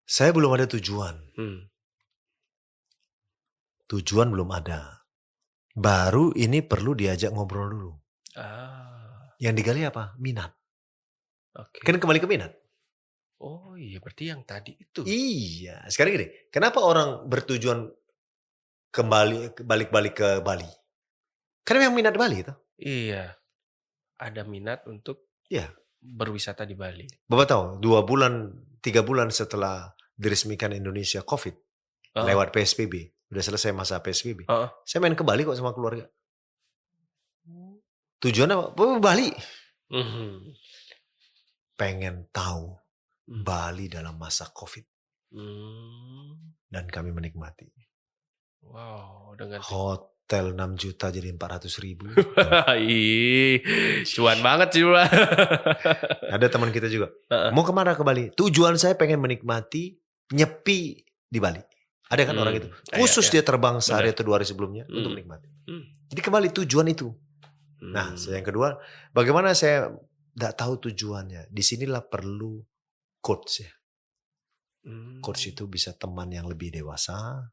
saya belum ada tujuan. Tujuan belum ada. Baru ini perlu diajak ngobrol dulu. Yang digali apa? Minat. Kan kembali ke minat. Oh iya, berarti yang tadi itu. Iya. Sekarang gini, kenapa orang bertujuan balik-balik ke Bali? Karena yang minat Bali itu. Iya. Ada minat untuk berwisata di Bali. Bapak tahu, 2 bulan, 3 bulan setelah diresmikan Indonesia COVID, lewat PSBB, udah selesai masa PSBB, saya main ke Bali kok sama keluarga. Tujuannya apa? Bali. Pengen tahu Bali dalam masa COVID. Dan kami menikmati. Wow, dengan hotel 6 juta jadi 400.000. Cuan banget sih. Ada teman kita juga. Mau kemana ke Bali? Tujuan saya pengen menikmati nyepi di Bali. Ada kan orang itu. Khusus dia terbang sehari atau 2 hari sebelumnya untuk menikmati. Jadi kembali tujuan itu. Nah, yang kedua, bagaimana saya tidak tahu tujuannya. Disinilah perlu coach ya. Coach itu bisa teman yang lebih dewasa,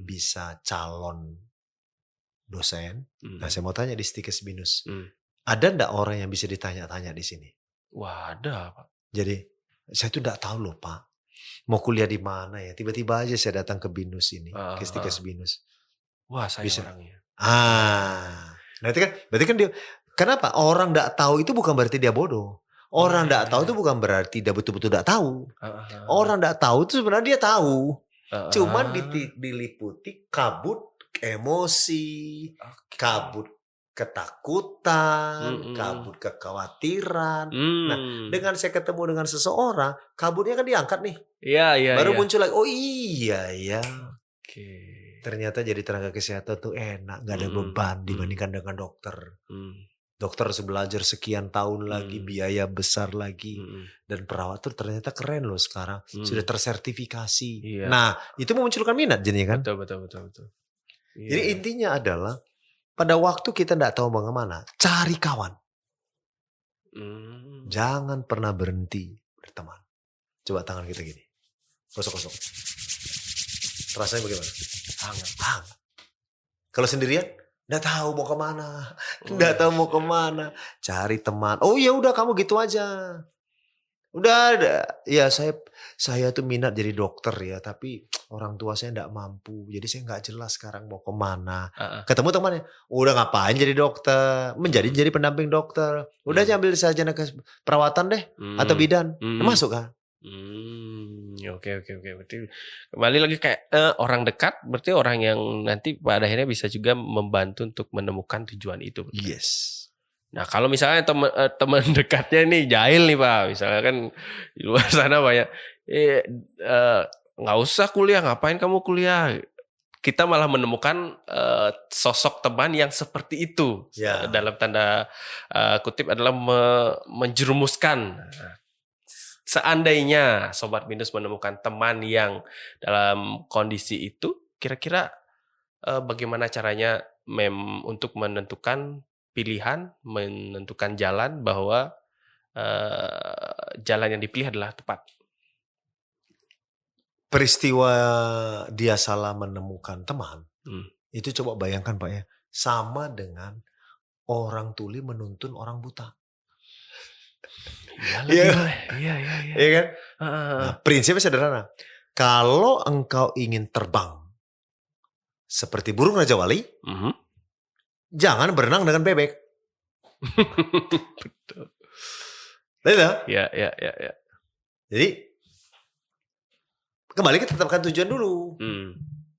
bisa calon dosen. Nah, saya mau tanya di Stikes Binus, ada ndak orang yang bisa ditanya-tanya di sini? Wah, ada Pak. Jadi saya tuh ndak tahu loh Pak, mau kuliah di mana ya? Tiba-tiba aja saya datang ke Binus ini, ke Stikes Binus. Wah, saya bisa. Orangnya. Nah itu kan, berarti kan dia. Kenapa orang ndak tahu itu bukan berarti dia bodoh. Orang ndak tahu itu bukan berarti dia betul-betul ndak tahu. Orang ndak tahu itu sebenarnya dia tahu. Cuman diliputi kabut emosi, kabut ketakutan, kabut kekhawatiran. Nah, dengan saya ketemu dengan seseorang, kabutnya kan diangkat nih. Iya. Baru muncul lagi, oh iya ya. Ternyata jadi tenaga kesehatan tuh enak, gak ada beban dibandingkan dengan dokter. Dokter harus belajar sekian tahun lagi, biaya besar lagi. Dan perawat tuh ternyata keren loh sekarang. Sudah tersertifikasi. Iya. Nah, itu memunculkan minat jadinya kan? Betul. Iya. Jadi intinya adalah, pada waktu kita tidak tahu bagaimana, cari kawan. Jangan pernah berhenti berteman. Coba tangan kita gini. Kosong-kosong. Rasanya bagaimana? Hangat. Kalau sendirian? Nggak tahu mau kemana, cari teman. Oh ya udah kamu gitu aja. Udah ada. Ya saya tuh minat jadi dokter ya, tapi orang tua saya nggak mampu, jadi saya nggak jelas sekarang mau kemana. Ketemu temannya, udah ngapain jadi dokter? Jadi pendamping dokter. Udah ambil saja ke perawatan deh atau bidan, masuk kan? Oke. Berarti kembali lagi kayak orang dekat, berarti orang yang nanti pada akhirnya bisa juga membantu untuk menemukan tujuan itu. Betul? Yes. Nah kalau misalnya teman dekatnya nih jahil nih Pak, misalnya kan di luar sana banyak, nggak usah kuliah, ngapain kamu kuliah? Kita malah menemukan sosok teman yang seperti itu, dalam tanda kutip adalah menjerumuskan. Seandainya Sobat Binus menemukan teman yang dalam kondisi itu, kira-kira bagaimana caranya untuk menentukan pilihan, menentukan jalan bahwa jalan yang dipilih adalah tepat? Peristiwa dia salah menemukan teman, itu coba bayangkan Pak ya, sama dengan orang tuli menuntun orang buta. Iya kan? Nah, prinsipnya sederhana. Kalau engkau ingin terbang seperti burung Raja Wali, jangan berenang dengan bebek. Betul. Iya. Jadi kembali kita tetapkan tujuan dulu.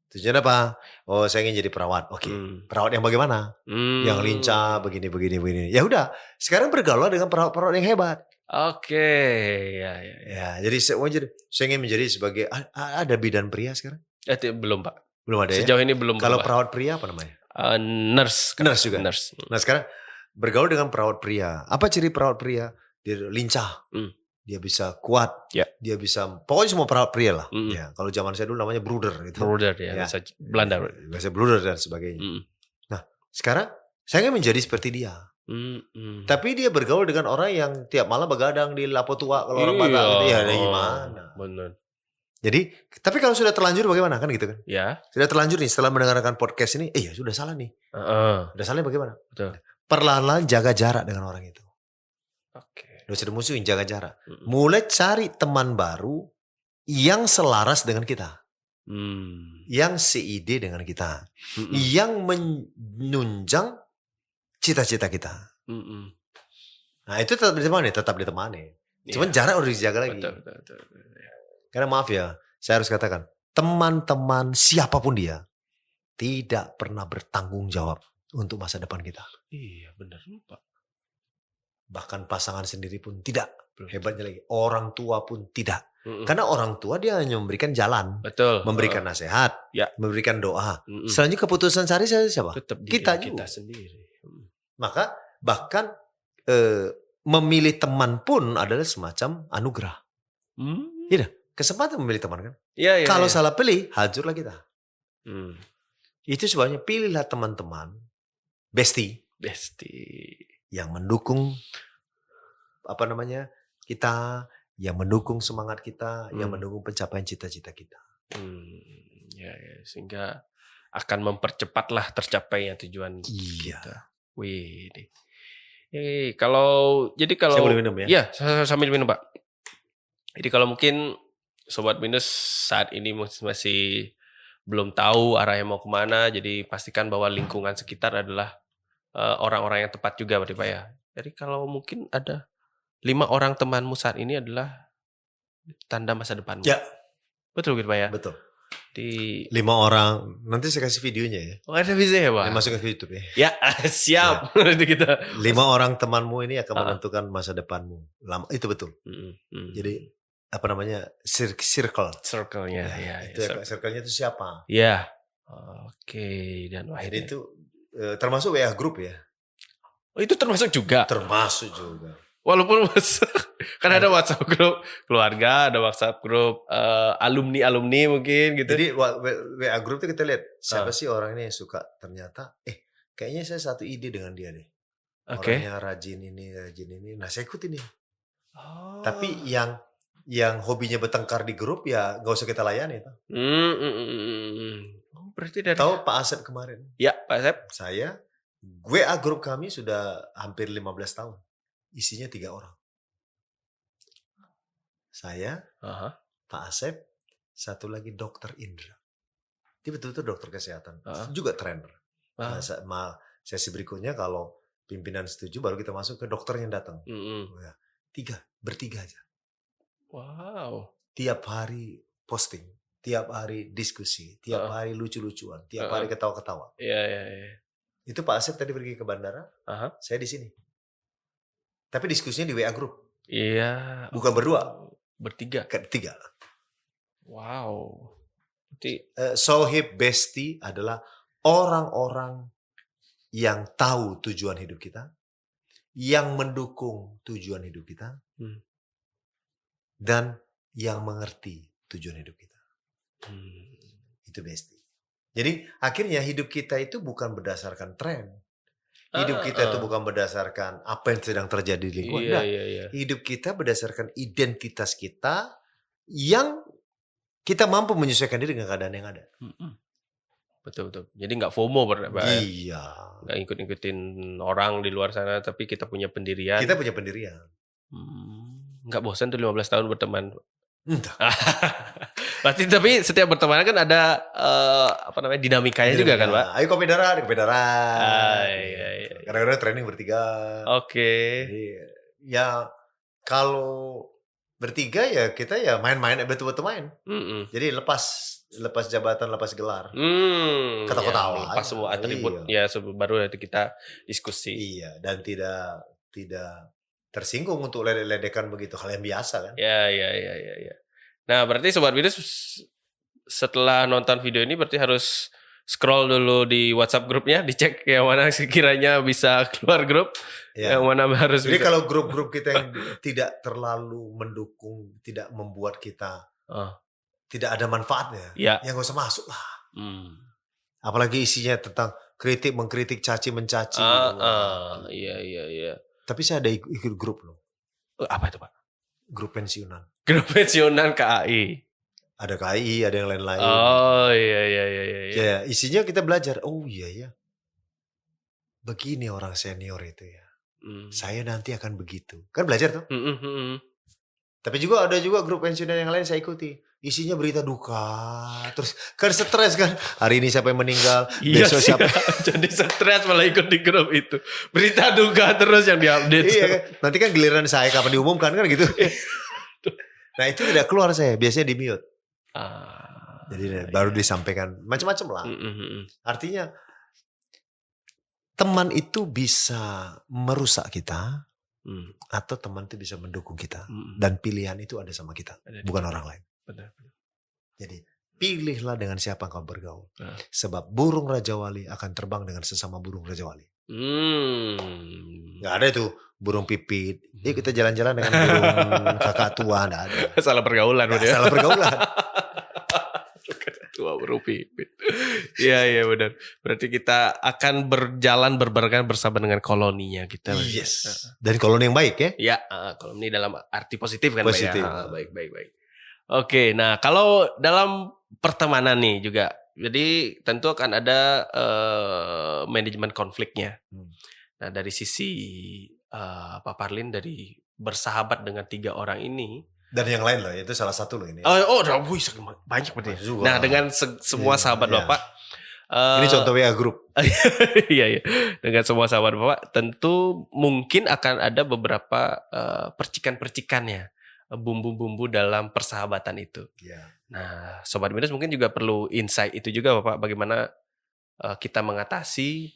Tujuan apa? Oh, saya ingin jadi perawat. Oke. Perawat yang bagaimana? Yang lincah, begini. Ya udah, sekarang bergaul dengan perawat-perawat yang hebat. Oke. Ya, jadi saya ingin menjadi sebagai, ada bidan pria sekarang? Belum Pak. Belum ada. Sejauh ini belum. Kalau perawat pria apa namanya? Nurse juga. Nurse. Nah sekarang bergaul dengan perawat pria. Apa ciri perawat pria? Dia lincah. Dia bisa kuat, dia bisa, pokoknya semua perawat pria lah. Ya, kalau zaman saya dulu namanya bruder gitu. Bruder ya. Bahasa Belanda. Bahasa bruder dan sebagainya. Nah, sekarang saya ingin menjadi seperti dia. Tapi dia bergaul dengan orang yang tiap malam begadang di Lapo Tua kalau orang Batak gitu. Ya, gimana? Benar. Jadi, tapi kalau sudah terlanjur bagaimana kan gitu kan? Ya. Sudah terlanjur nih setelah mendengarkan podcast ini, ya sudah salah nih. Sudah salah bagaimana? Betul. Perlahan-lahan jaga jarak dengan orang itu. Oke. Udah musuhin, jaga jarak. Mulai cari teman baru yang selaras dengan kita. Yang seide dengan kita. Yang menunjang cita-cita kita. Nah itu tetap ditemani. Cuman jarak udah dijaga lagi. Betul. Karena maaf ya, saya harus katakan, teman-teman siapapun dia tidak pernah bertanggung jawab untuk masa depan kita. Iya benar Pak. Bahkan pasangan sendiri pun tidak. Hebatnya lagi, orang tua pun tidak. Karena orang tua dia hanya memberikan jalan. Betul. Memberikan nasihat. Memberikan doa. Selanjutnya keputusan sehari siapa? Tetap kita sendiri. Maka bahkan memilih teman pun adalah semacam anugerah. Iya, kesempatan memilih teman kan. Kalau salah pilih, hancurlah kita. Itu sebabnya pilihlah teman-teman bestie yang mendukung kita, yang mendukung semangat kita, yang mendukung pencapaian cita-cita kita. Sehingga akan mempercepatlah tercapainya tujuan kita. Wih. Kalau saya boleh minum ya? Iya, sambil minum Pak. Jadi kalau mungkin Sobat Binus saat ini masih belum tahu arahnya mau kemana, jadi pastikan bahwa lingkungan sekitar adalah orang-orang yang tepat juga berarti Pak ya. Jadi kalau mungkin ada 5 orang temanmu saat ini adalah tanda masa depanmu. Ya. Betul gitu Pak ya? Betul. Di 5 orang, nanti saya kasih videonya ya. Oh ada videonya Pak? Masuk ke YouTube ya. Ya siap. Nanti kita 5 orang temanmu ini akan menentukan masa depanmu. Itu betul. Jadi circle-nya. Circle-nya itu siapa? Ya. Oke. Dan itu termasuk WA group ya. Oh, itu termasuk juga? Termasuk juga. Walaupun kan ada WhatsApp grup keluarga, ada WhatsApp grup alumni mungkin gitu. Jadi WA grup itu kita lihat siapa sih orang ini yang suka, ternyata kayaknya saya satu ide dengan dia deh. Orangnya rajin ini. Nah, saya ikutin nih. Tapi yang hobinya bertengkar di grup ya nggak usah kita layani itu. Berarti dari tahu Pak Asep kemarin? Ya, Pak Asep. Saya WA grup kami sudah hampir 15 tahun. Isinya 3 orang. Saya, Pak Asep, satu lagi Dokter Indra. Dia betul-betul dokter kesehatan, juga trainer. Nah, sesi berikutnya kalau pimpinan setuju baru kita masuk ke dokternya datang. Bertiga aja. Wow. Tiap hari posting, tiap hari diskusi, tiap hari lucu-lucuan, tiap hari ketawa-ketawa. Iya. Itu Pak Asep tadi pergi ke bandara, saya di sini. Tapi diskusinya di WA group. Iya. Bukan berdua. Bertiga. Ketiga. Wow. Sohib Besti adalah orang-orang yang tahu tujuan hidup kita, yang mendukung tujuan hidup kita, dan yang mengerti tujuan hidup kita. Itu Besti. Jadi akhirnya hidup kita itu bukan berdasarkan tren. Hidup kita itu bukan berdasarkan apa yang sedang terjadi di lingkungan. Hidup kita berdasarkan identitas kita yang kita mampu menyesuaikan diri dengan keadaan yang ada. Betul. Jadi nggak FOMO Iya. Nggak ikut-ikutin orang di luar sana, tapi kita punya pendirian. Kita punya pendirian. Nggak bosan tuh 15 tahun berteman. Entah. Pasti, tapi setiap berteman kan ada dinamikanya juga kan, Pak? Ayo kopi darat. Iya. Kadang-kadang training bertiga. Oke. Jadi, ya kalau bertiga ya kita ya main-main, betul-betul main. Jadi lepas jabatan, lepas gelar. Ketawa-ketawa. Lepas semua atribut ya baru nanti kita diskusi. Iya, dan tidak tersinggung untuk ledek-ledekan begitu, hal yang biasa kan. Iya. Nah, berarti Sobat Binus setelah nonton video ini berarti harus scroll dulu di WhatsApp grupnya, dicek yang mana sekiranya bisa keluar grup, yang mana harus. Jadi kalau grup-grup kita yang tidak terlalu mendukung, tidak membuat kita tidak ada manfaatnya, ya nggak usah masuk lah. Apalagi isinya tentang kritik, mengkritik, caci, mencaci. Iya. Tapi saya ada ikut grup loh. Apa itu, Pak? Grup pensiunan. Grup pensiunan KAI. Ada KAI, ada yang lain-lain. Oh iya. Ya, isinya kita belajar. Oh iya. Begini orang senior itu ya. Saya nanti akan begitu. Kan belajar tuh. Tapi juga ada grup pensiunan yang lain saya ikuti. Isinya berita duka. Terus kan stres kan. Hari ini siapa yang meninggal. Besok siapa. Jadi stres malah ikut di grup itu. Berita duka terus yang diupdate. Iya kan. Nanti kan giliran saya kapan diumumkan kan gitu. Nah itu tidak keluar saya. Biasanya di mute. Jadi baru disampaikan. Macam-macam lah. Artinya teman itu bisa merusak kita. Atau teman itu bisa mendukung kita. Dan pilihan itu ada sama kita. Bukan orang lain. Benar. Jadi pilihlah dengan siapa kau bergaul. Sebab burung Raja Wali akan terbang dengan sesama burung Raja Wali. Gak ada itu burung pipit. Kita jalan-jalan dengan burung kakak tua. Gak ada. Salah pergaulan. Salah pergaulan. Tua burung pipit. Iya benar. Berarti kita akan berjalan berbarengan bersama dengan koloninya kita. Yes. Dan koloni yang baik ya. Ya, koloni dalam arti positif kan. Positif. Pak ya? Baik. Oke, nah kalau dalam pertemanan nih juga, jadi tentu akan ada manajemen konfliknya. Nah dari sisi Pak Parlin, dari bersahabat dengan 3 orang ini. Dan yang lain loh, itu salah satu loh ini. Banyak berarti. Nah dengan semua sahabat Bapak. Ini contoh WA group. Iya. Dengan semua sahabat Bapak, tentu mungkin akan ada beberapa percikan-percikannya. Bumbu-bumbu dalam persahabatan itu. Nah, Sobat Binus mungkin juga perlu insight itu juga Bapak, bagaimana kita mengatasi,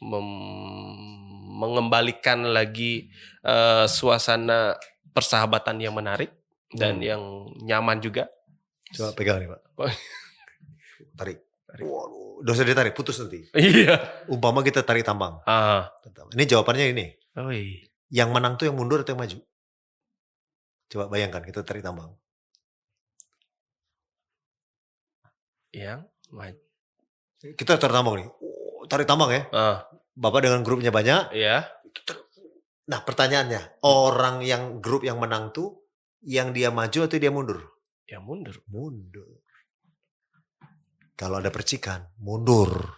mengembalikan lagi suasana persahabatan yang menarik dan yang nyaman juga. Coba pegang nih Pak. Tarik. Waduh, dosa ditarik, putus nanti. Iya. Umpama kita tarik tambang. Ini jawabannya ini. Yang menang tuh yang mundur atau yang maju? Coba bayangkan kita tarik tambang. Yang maju. Kita tarik tambang nih. Tarik tambang ya. Bapak dengan grupnya banyak. Iya. Nah pertanyaannya, orang yang grup yang menang tuh, yang dia maju atau dia mundur? Yang mundur. Mundur. Kalau ada percikan, mundur.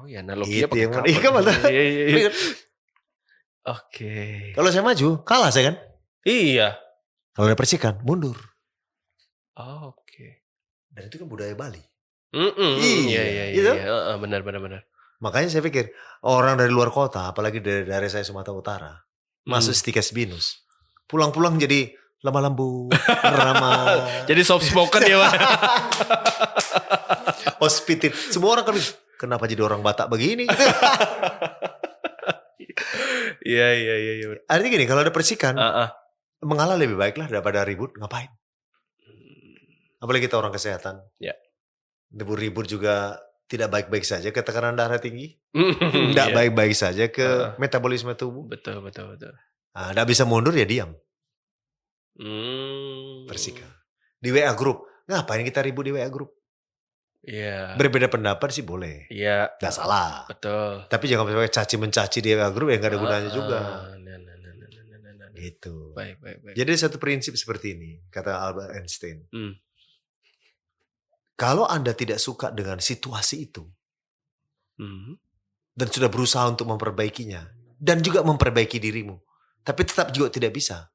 Ya analoginya pakai kapal. Iya. Oke. Kalau saya maju, kalah saya kan? Iya. Kalau ada percikan, mundur. Oke. Dan itu kan budaya Bali. Iya. Benar. Makanya saya pikir orang dari luar kota, apalagi dari saya Sumatera Utara, masuk Stikas Binus, pulang-pulang jadi lemah lembut, ramah. Jadi soft spoken ya, Pak. Hospitality. Semua orang kan, kenapa jadi orang Batak begini? Iya. Artinya gini, kalau ada percikan, mengalah lebih baik lah daripada ribut. Ngapain? Apalagi kita orang kesehatan. Ya. Ribut juga tidak baik-baik saja ke tekanan darah tinggi. Tidak baik-baik saja ke metabolisme tubuh. Betul. Nah, tidak bisa mundur ya diam. Percikan. Di WA group, ngapain kita ribut di WA group? Iya. Berbeda pendapat sih boleh. Iya. Tidak salah. Betul. Tapi jangan sampai caci mencaci di WA group yang nggak ada gunanya juga. Gitu. Baik. Jadi satu prinsip seperti ini, kata Albert Einstein. Kalau Anda tidak suka dengan situasi itu, dan sudah berusaha untuk memperbaikinya, dan juga memperbaiki dirimu, tapi tetap juga tidak bisa,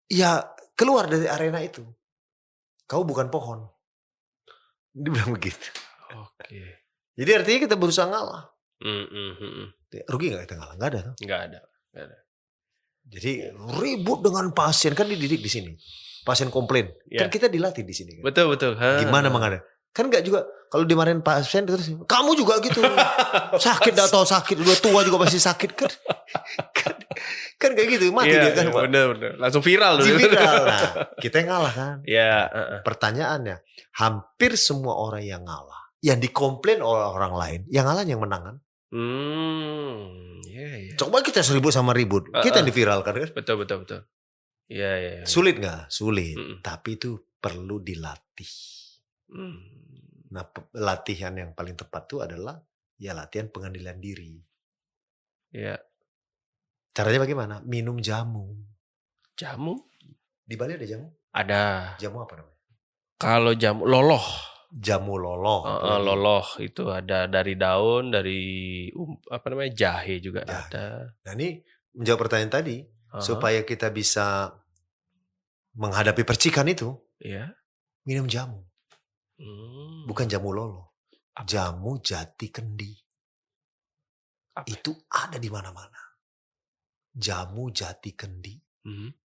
ya keluar dari arena itu. Kau bukan pohon. Dia bilang begitu. Oke. Jadi artinya kita berusaha ngalah. Rugi gak kita ngalah? Gak ada. Gak ada. Jadi ribut dengan pasien, kan dididik di sini. Pasien komplain, kan kita dilatih di sini. Kan? Betul. Gimana menghadapi? Kan gak juga kalau dimarahin pasien terus kamu juga gitu. Sakit atau sakit, udah tua juga masih sakit kan. Kan kayak gitu, mati dia kan. Bener. Langsung viral dulu. Nah, kita yang ngalah kan. Pertanyaannya, hampir semua orang yang ngalah, yang dikomplain oleh orang lain, yang ngalah yang menang kan. Coba kita ribut sama ribut, kita yang diviralkan kan. Betul. Iya. Sulit gak? Sulit. Tapi itu perlu dilatih. Nah, latihan yang paling tepat itu adalah ya latihan pengendalian diri. Iya. Caranya bagaimana? Minum jamu. Jamu? Di Bali ada jamu? Ada. Jamu apa namanya? Kalau jamu loloh. Jamu loloh. Loloh itu ada dari daun, dari jahe juga ada. Nah ini menjawab pertanyaan tadi. Supaya kita bisa menghadapi percikan itu, minum jamu. Bukan jamu lolo, jamu jati kendi. Itu ada di mana-mana. Jamu jati kendi,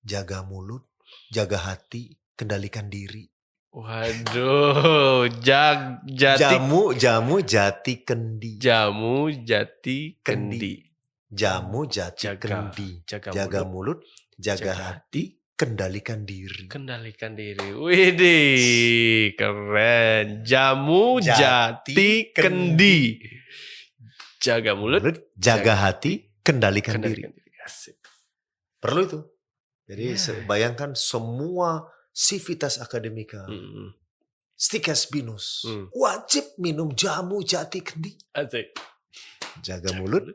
jaga mulut, jaga hati, kendalikan diri. Waduh, jamu jati kendi. Jamu jati kendi. Jamu jati kendi, jaga mulut, jaga hati, kendalikan diri. Widih, keren. Jamu jati kendi, jaga mulut, jaga hati, kendalikan diri. Perlu itu. Jadi bayangkan semua sivitas akademika, Stikas Binus, wajib minum jamu jati kendi. Asik. Jaga mulut,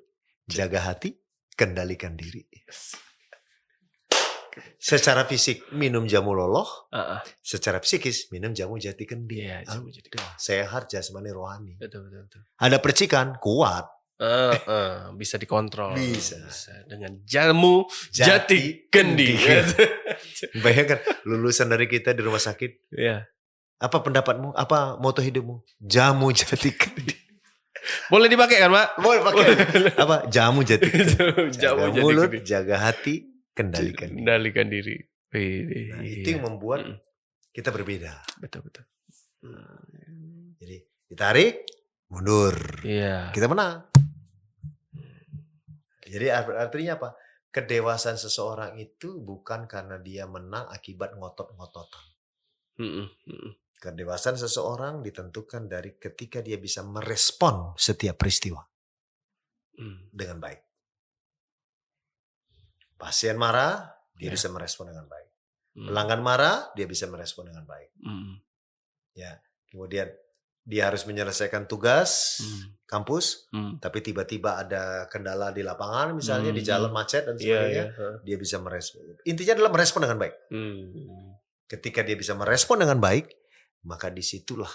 jaga hati, kendalikan diri. Secara fisik minum jamu loloh, secara psikis minum jamu jati kendi. Sehat jasmani rohani. Betul. Ada percikan, kuat. Bisa dikontrol. Bisa. Dengan jamu jati kendi. Bayangkan lulusan dari kita di rumah sakit. Apa pendapatmu? Apa moto hidupmu? Jamu jati kendi. Boleh dipakai kan, Pak? Boleh pakai. Apa? Jamu jati. Jamu jati mulut, kendi. Jaga hati, kendalikan diri. Nah, itu yang membuat kita berbeda. Betul. Jadi ditarik, mundur. Kita menang. Jadi artinya apa? Kedewasaan seseorang itu bukan karena dia menang akibat ngotot-ngototan. Kedewasaan seseorang ditentukan dari ketika dia bisa merespon setiap peristiwa dengan baik. Pasien marah, dia bisa merespon dengan baik. Pelanggan marah, dia bisa merespon dengan baik. Ya, kemudian dia harus menyelesaikan tugas kampus, tapi tiba-tiba ada kendala di lapangan, misalnya di jalan macet dan sebagainya, dia bisa merespon. Intinya adalah merespon dengan baik. Ketika dia bisa merespon dengan baik, maka disitulah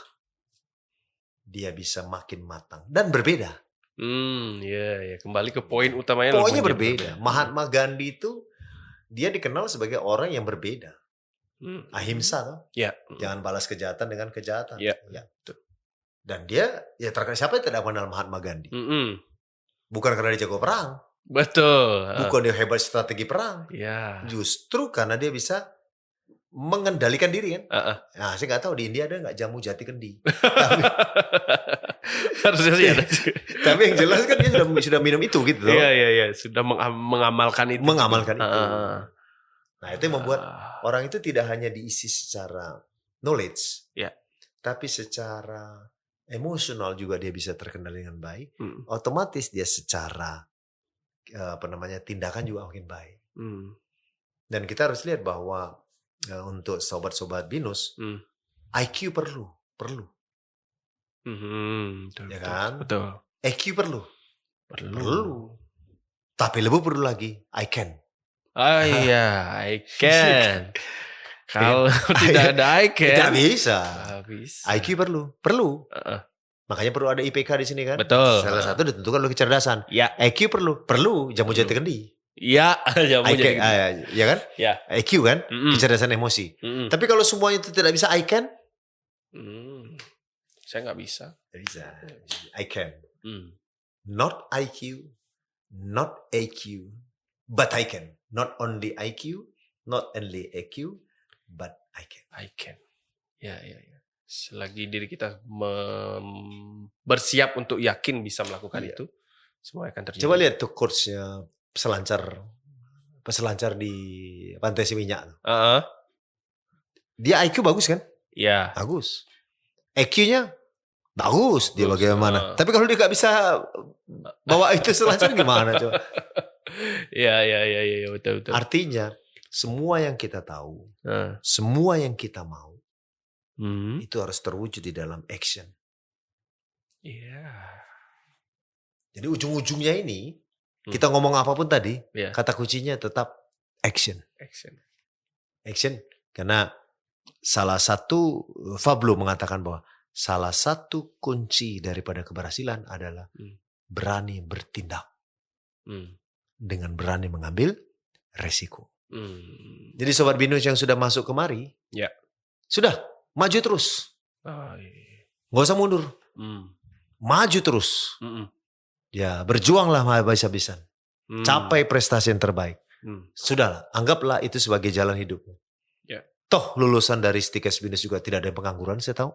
dia bisa makin matang dan berbeda. Ya, kembali ke poin utamanya. Poinnya berbeda. Mahatma Gandhi itu dia dikenal sebagai orang yang berbeda. Ahimsa, toh? Ya. Jangan balas kejahatan dengan kejahatan. Ya. Dan dia, ya terkenal, siapa yang tidak mengenal Mahatma Gandhi? Bukan karena dia jago perang. Betul. Bukan dia hebat strategi perang. Ya. Justru karena dia bisa mengendalikan diri kan. Nah, saya nggak tahu di India ada nggak jamu jati kendi. Harusnya sih ada. Tapi yang jelas kan dia sudah minum itu gitu. Iya. Sudah mengamalkan itu. Mengamalkan itu. Nah, itu yang membuat orang itu tidak hanya diisi secara knowledge, tapi secara emosional juga dia bisa terkendali dengan baik. Otomatis dia secara tindakan juga makin baik. Dan kita harus lihat bahwa untuk sobat-sobat binus, IQ perlu. Ya kan? Betul. EQ perlu. Tapi lebih perlu lagi I can. I can. Kalau tidak ada I can, tidak bisa. IQ perlu. Makanya perlu ada IPK di sini kan. Betul. Salah satu ditentukan oleh kecerdasan. Ya. IQ perlu jamu jati kendi. Iya, jamu jati kendi. Ya kan? Ya. IQ kan, kecerdasan emosi. Tapi kalau semuanya itu tidak bisa I can, saya nggak bisa. Tidak bisa. I can. Not IQ, not AQ, but I can. Not only IQ, not only AQ, but I can. I can. Ya. Selagi diri kita bersiap untuk yakin bisa melakukan itu, semua akan terjadi. Coba lihat tuh coachnya peselancar di Pantai Seminyak. Dia IQ bagus kan? Iya. Bagus. EQ-nya bagus. Dia bagaimana? Tapi kalau dia nggak bisa bawa itu selancar gimana coba? Iya, betul. Artinya semua yang kita tahu, semua yang kita mau, itu harus terwujud di dalam action. Iya. Jadi ujung-ujungnya ini, kita ngomong apapun tadi, kata kuncinya tetap action. Action. Karena salah satu, Fablo mengatakan bahwa salah satu kunci daripada keberhasilan adalah berani bertindak. Dengan berani mengambil resiko. Jadi sobat binus yang sudah masuk kemari, sudah maju terus, nggak usah mundur, maju terus, ya berjuanglah habis-habisan, capai prestasi yang terbaik, sudahlah, anggaplah itu sebagai jalan hidupmu. Toh lulusan dari Stikes Binus juga tidak ada yang pengangguran, saya tahu.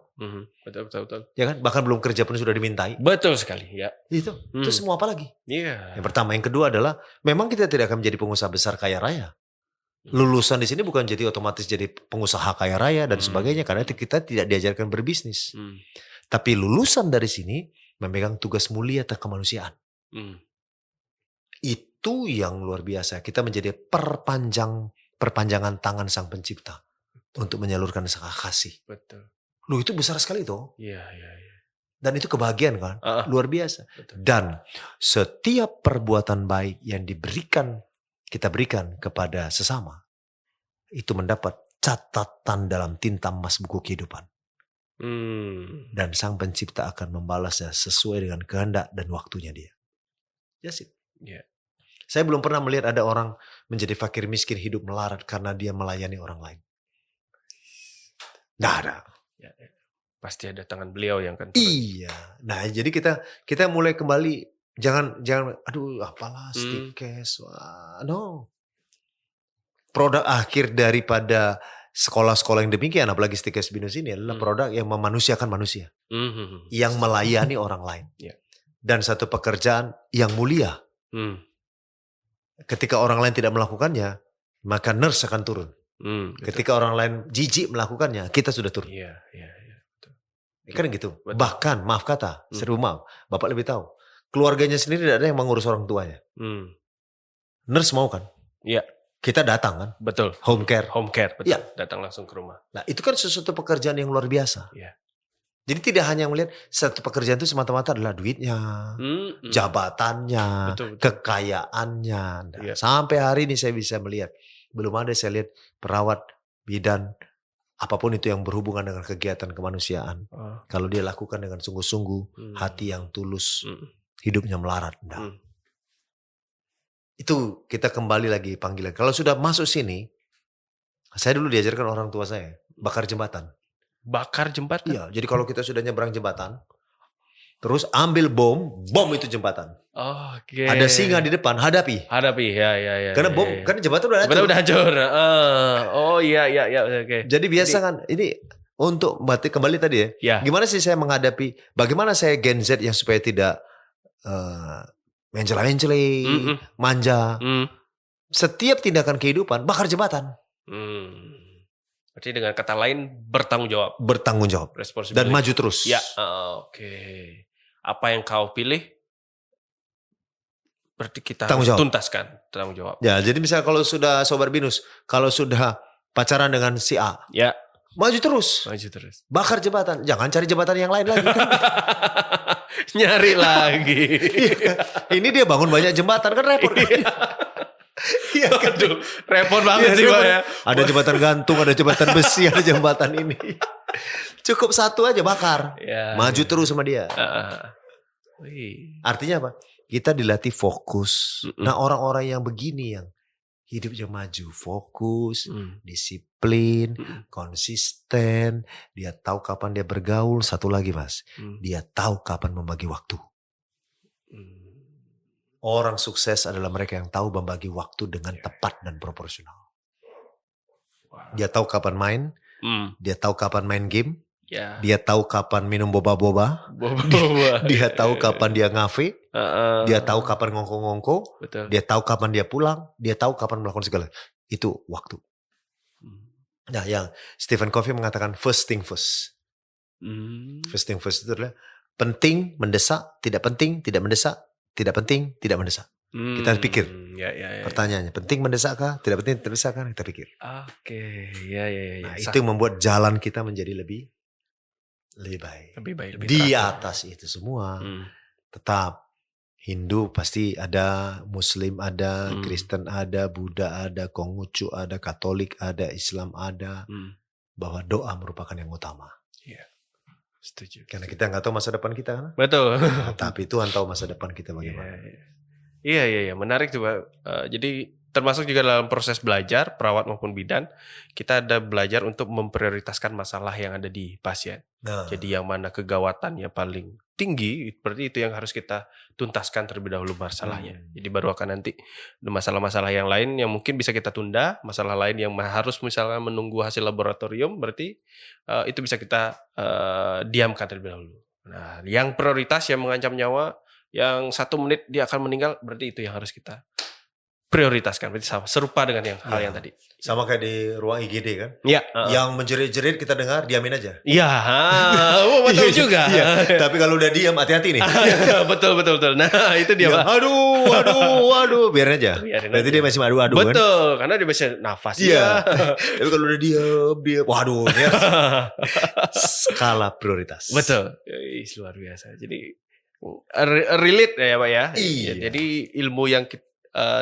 Betul. Ya kan, bahkan belum kerja pun sudah dimintai. Betul sekali, ya. Itu semua apa lagi? Iya. Yang pertama, yang kedua adalah memang kita tidak akan menjadi pengusaha besar kaya raya. Lulusan di sini bukan jadi otomatis jadi pengusaha kaya raya dan sebagainya, karena kita tidak diajarkan berbisnis. Tapi lulusan dari sini memegang tugas mulia tentang kemanusiaan. Itu yang luar biasa. Kita menjadi perpanjangan tangan Sang Pencipta untuk menyalurkan kasih. Betul. Loh, itu besar sekali toh. Iya. Dan itu kebahagiaan kan, luar biasa. Betul. Dan setiap perbuatan baik yang kita berikan kepada sesama, itu mendapat catatan dalam tinta emas buku kehidupan. Dan Sang Pencipta akan membalasnya sesuai dengan kehendak dan waktunya dia. That's it. Yeah. Saya belum pernah melihat ada orang menjadi fakir miskin hidup melarat karena dia melayani orang lain. Nggak ada. Ya. Pasti ada tangan beliau yang kan. Iya. Nah, jadi kita mulai kembali, jangan aduh apalah Stikes. No. Produk akhir daripada sekolah-sekolah yang demikian, apalagi Stikes Binus ini adalah produk yang memanusiakan manusia. Yang melayani orang lain. Yeah. Dan satu pekerjaan yang mulia. Ketika orang lain tidak melakukannya, maka nurse akan turun. Ketika orang lain jijik melakukannya, kita sudah turun. Iya. Betul. Kan gitu. Betul. Bahkan, maaf kata, seru maaf, Bapak lebih tahu. Keluarganya sendiri tidak ada yang mengurus orang tuanya. Nurse mau kan? Iya. Kita datang kan? Betul. Home care. Home care, betul. Ya. Datang langsung ke rumah. Nah, itu kan sesuatu pekerjaan yang luar biasa. Iya. Jadi tidak hanya melihat satu pekerjaan itu semata-mata adalah duitnya, jabatannya, betul. kekayaannya. Nah, sampai hari ini saya bisa melihat, belum ada saya lihat perawat, bidan, apapun itu yang berhubungan dengan kegiatan kemanusiaan. Kalau dia lakukan dengan sungguh-sungguh, hati yang tulus, hidupnya melarat. Nah. Itu kita kembali lagi panggilan. Kalau sudah masuk sini, saya dulu diajarkan orang tua saya, bakar jembatan. Bakar jembatan? Iya, jadi kalau kita sudah nyebrang jembatan, terus ambil bom itu jembatan. Oke. Ada singa di depan, hadapi. Ya. Karena bom, kan jembatan udah hancur. Jembatan udah hancur. Oh iya, oke. Jadi biasa kan, ini untuk kembali tadi ya. Gimana sih saya menghadapi, bagaimana saya Gen Z yang supaya tidak mencela-menceli, manja. Setiap tindakan kehidupan, bakar jembatan. Berarti dengan kata lain bertanggung jawab. Bertanggung jawab. Dan maju terus. Ya, oke. Apa yang kau pilih, berarti kita harus tuntaskan tanggung jawab. Ya, jadi misalnya kalau sudah Sobat Binus, kalau sudah pacaran dengan si A, ya, maju terus. Bakar jembatan. Jangan cari jembatan yang lain lagi. Kan? Nyari lagi. Ini dia bangun banyak jembatan kan repot. Iya kan? Aduh, repot banget sih Pak ya. Ada jembatan gantung, ada jembatan besi, ada jembatan ini. Cukup satu aja bakar. Maju terus sama dia. Artinya apa? Kita dilatih fokus. Nah orang-orang yang begini yang hidupnya maju, fokus, disiplin, konsisten. Dia tahu kapan dia bergaul. Satu lagi Mas, dia tahu kapan membagi waktu. Orang sukses adalah mereka yang tahu membagi waktu dengan tepat dan proporsional. Dia tahu kapan main, dia tahu kapan main game, dia tahu kapan minum boba-boba, dia tahu kapan dia ngafe, dia tahu kapan ngongko-ngongko, dia tahu kapan dia pulang, dia tahu kapan melakukan segala. Itu waktu. Nah yang Stephen Covey mengatakan first thing first. First thing first itu adalah penting, mendesak, tidak penting, tidak mendesak. Tidak penting, tidak mendesak. Kita pikir. Pertanyaannya, penting mendesakkah? Tidak penting, tidak mendesakkah? Kita pikir. Oke, Nah, itu yang membuat jalan kita menjadi lebih baik. Di atas itu semua, tetap Hindu pasti ada, Muslim ada, Kristen ada, Buddha ada, Konghucu ada, Katolik ada, Islam ada. Bahwa doa merupakan yang utama. Setuju. Karena kita nggak tahu masa depan kita kan? Betul. Tapi Tuhan tahu masa depan kita bagaimana. Iya. Menarik tuh Pak. Jadi termasuk juga dalam proses belajar, perawat maupun bidan, kita ada belajar untuk memprioritaskan masalah yang ada di pasien. Jadi yang mana kegawatannya paling tinggi, berarti itu yang harus kita tuntaskan terlebih dahulu masalahnya. Jadi baru akan nanti masalah-masalah yang lain yang mungkin bisa kita tunda, masalah lain yang harus misalnya menunggu hasil laboratorium, berarti itu bisa kita diamkan terlebih dahulu. Nah, yang prioritas yang mengancam nyawa, yang 1 menit dia akan meninggal, berarti itu yang harus kita prioritaskan. Berarti sama, serupa dengan hal yang tadi. Sama kayak di ruang IGD kan? Iya. Yang menjerit-jerit kita dengar, diamin aja. Iya, betul juga. Tapi kalau udah diam, hati-hati nih. Betul. Nah, itu dia Pak. Aduh, biarin aja. Berarti dia masih adu-adu kan? Betul, karena dia masih nafas. Iya. Tapi kalau udah diam, waduh. Ini skala prioritas. Betul. Luar biasa. Jadi relate ya Pak ya. Iya. Jadi ilmu yang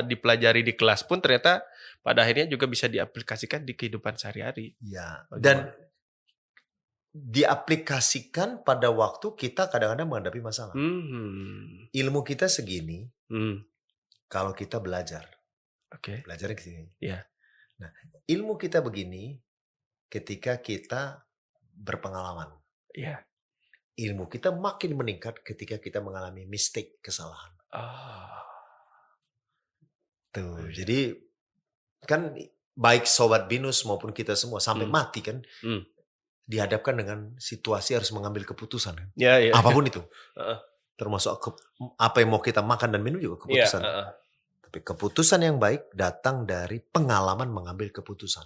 dipelajari di kelas pun ternyata pada akhirnya juga bisa diaplikasikan di kehidupan sehari-hari. Ya. Dan diaplikasikan pada waktu kita kadang-kadang menghadapi masalah. Ilmu kita segini, kalau kita belajar. Belajarnya kesini. Nah, ilmu kita begini ketika kita berpengalaman. Ilmu kita makin meningkat ketika kita mengalami mistake, kesalahan. Tuh, jadi kan baik Sobat Binus maupun kita semua sampai mati kan dihadapkan dengan situasi harus mengambil keputusan kan. Apapun itu. Termasuk apa yang mau kita makan dan minum juga keputusan. Tapi keputusan yang baik datang dari pengalaman mengambil keputusan.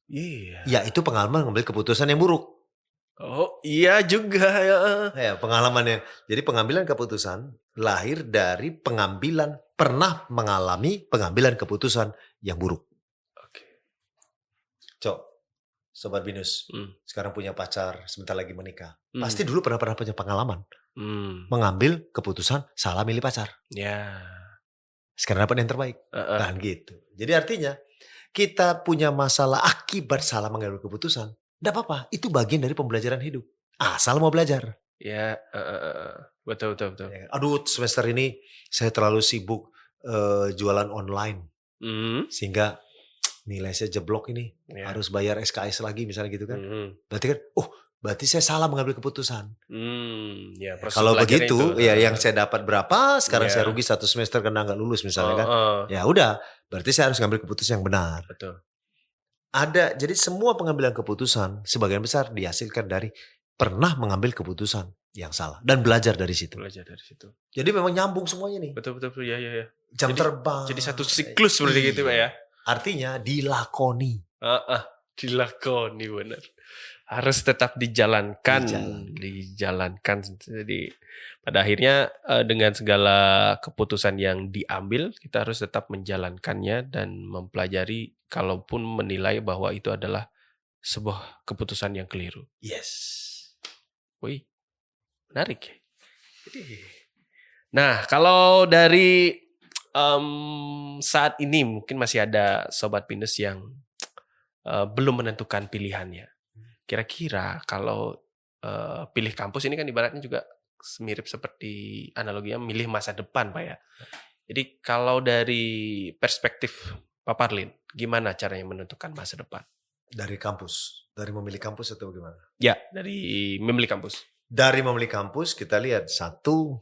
Ya itu pengalaman mengambil keputusan yang buruk. Oh iya juga ya. Pengalamannya. Jadi pengambilan keputusan lahir dari pernah mengalami pengambilan keputusan yang buruk. Oke. Cok, Sobat Binus, sekarang punya pacar, sebentar lagi menikah. Pasti dulu pernah punya pengalaman. Mengambil keputusan salah milih pacar. Ya. Sekarang dapat yang terbaik. Kan gitu. Jadi artinya, kita punya masalah akibat salah mengambil keputusan. Tidak apa-apa, itu bagian dari pembelajaran hidup. Asal mau belajar. Ya, betul. Aduh, semester ini saya terlalu sibuk jualan online. Sehingga nilai saya jeblok ini. Harus bayar SKS lagi misalnya gitu kan. Berarti kan, berarti saya salah mengambil keputusan. Ya, kalau begitu, ya yang saya dapat berapa, sekarang saya rugi 1 semester karena nggak lulus misalnya kan. Ya udah, berarti saya harus ngambil keputusan yang benar. Betul. Jadi semua pengambilan keputusan sebagian besar dihasilkan dari pernah mengambil keputusan yang salah dan belajar dari situ. Jadi memang nyambung semuanya nih. Betul, ya. Jam terbang. Jadi satu siklus seperti gitu Pak ya. Artinya dilakoni. Dilakoni benar. Harus tetap dijalankan. Jadi pada akhirnya dengan segala keputusan yang diambil, kita harus tetap menjalankannya dan mempelajari kalaupun menilai bahwa itu adalah sebuah keputusan yang keliru. Yes. Wih, menarik. Nah, kalau dari saat ini mungkin masih ada Sobat Binus yang belum menentukan pilihannya. Kira-kira kalau pilih kampus ini kan ibaratnya juga mirip seperti analoginya milih masa depan Pak ya. Jadi kalau dari perspektif Pak Parlin, gimana caranya menentukan masa depan? Dari kampus? Dari memilih kampus atau bagaimana? Ya, dari memilih kampus. Dari memilih kampus kita lihat satu,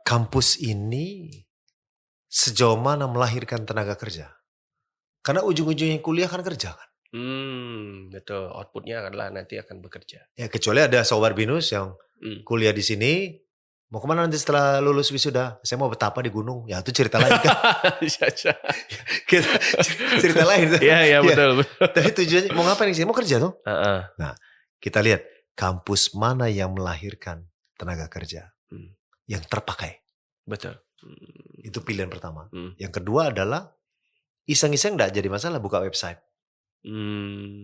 kampus ini sejauh mana melahirkan tenaga kerja. Karena ujung-ujungnya kuliah kan kerja kan. Betul. Outputnya adalah nanti akan bekerja. Ya, kecuali ada Sobat Binus yang kuliah di sini, mau kemana nanti setelah lulus wisuda? Saya mau betapa di gunung. Ya itu cerita lain kan. Cerita lain. Iya betul. Tapi tujuannya mau ngapain sih? Mau kerja tuh. Nah kita lihat kampus mana yang melahirkan tenaga kerja yang terpakai. Betul. Itu pilihan pertama. Yang kedua adalah iseng-iseng enggak jadi masalah buka website.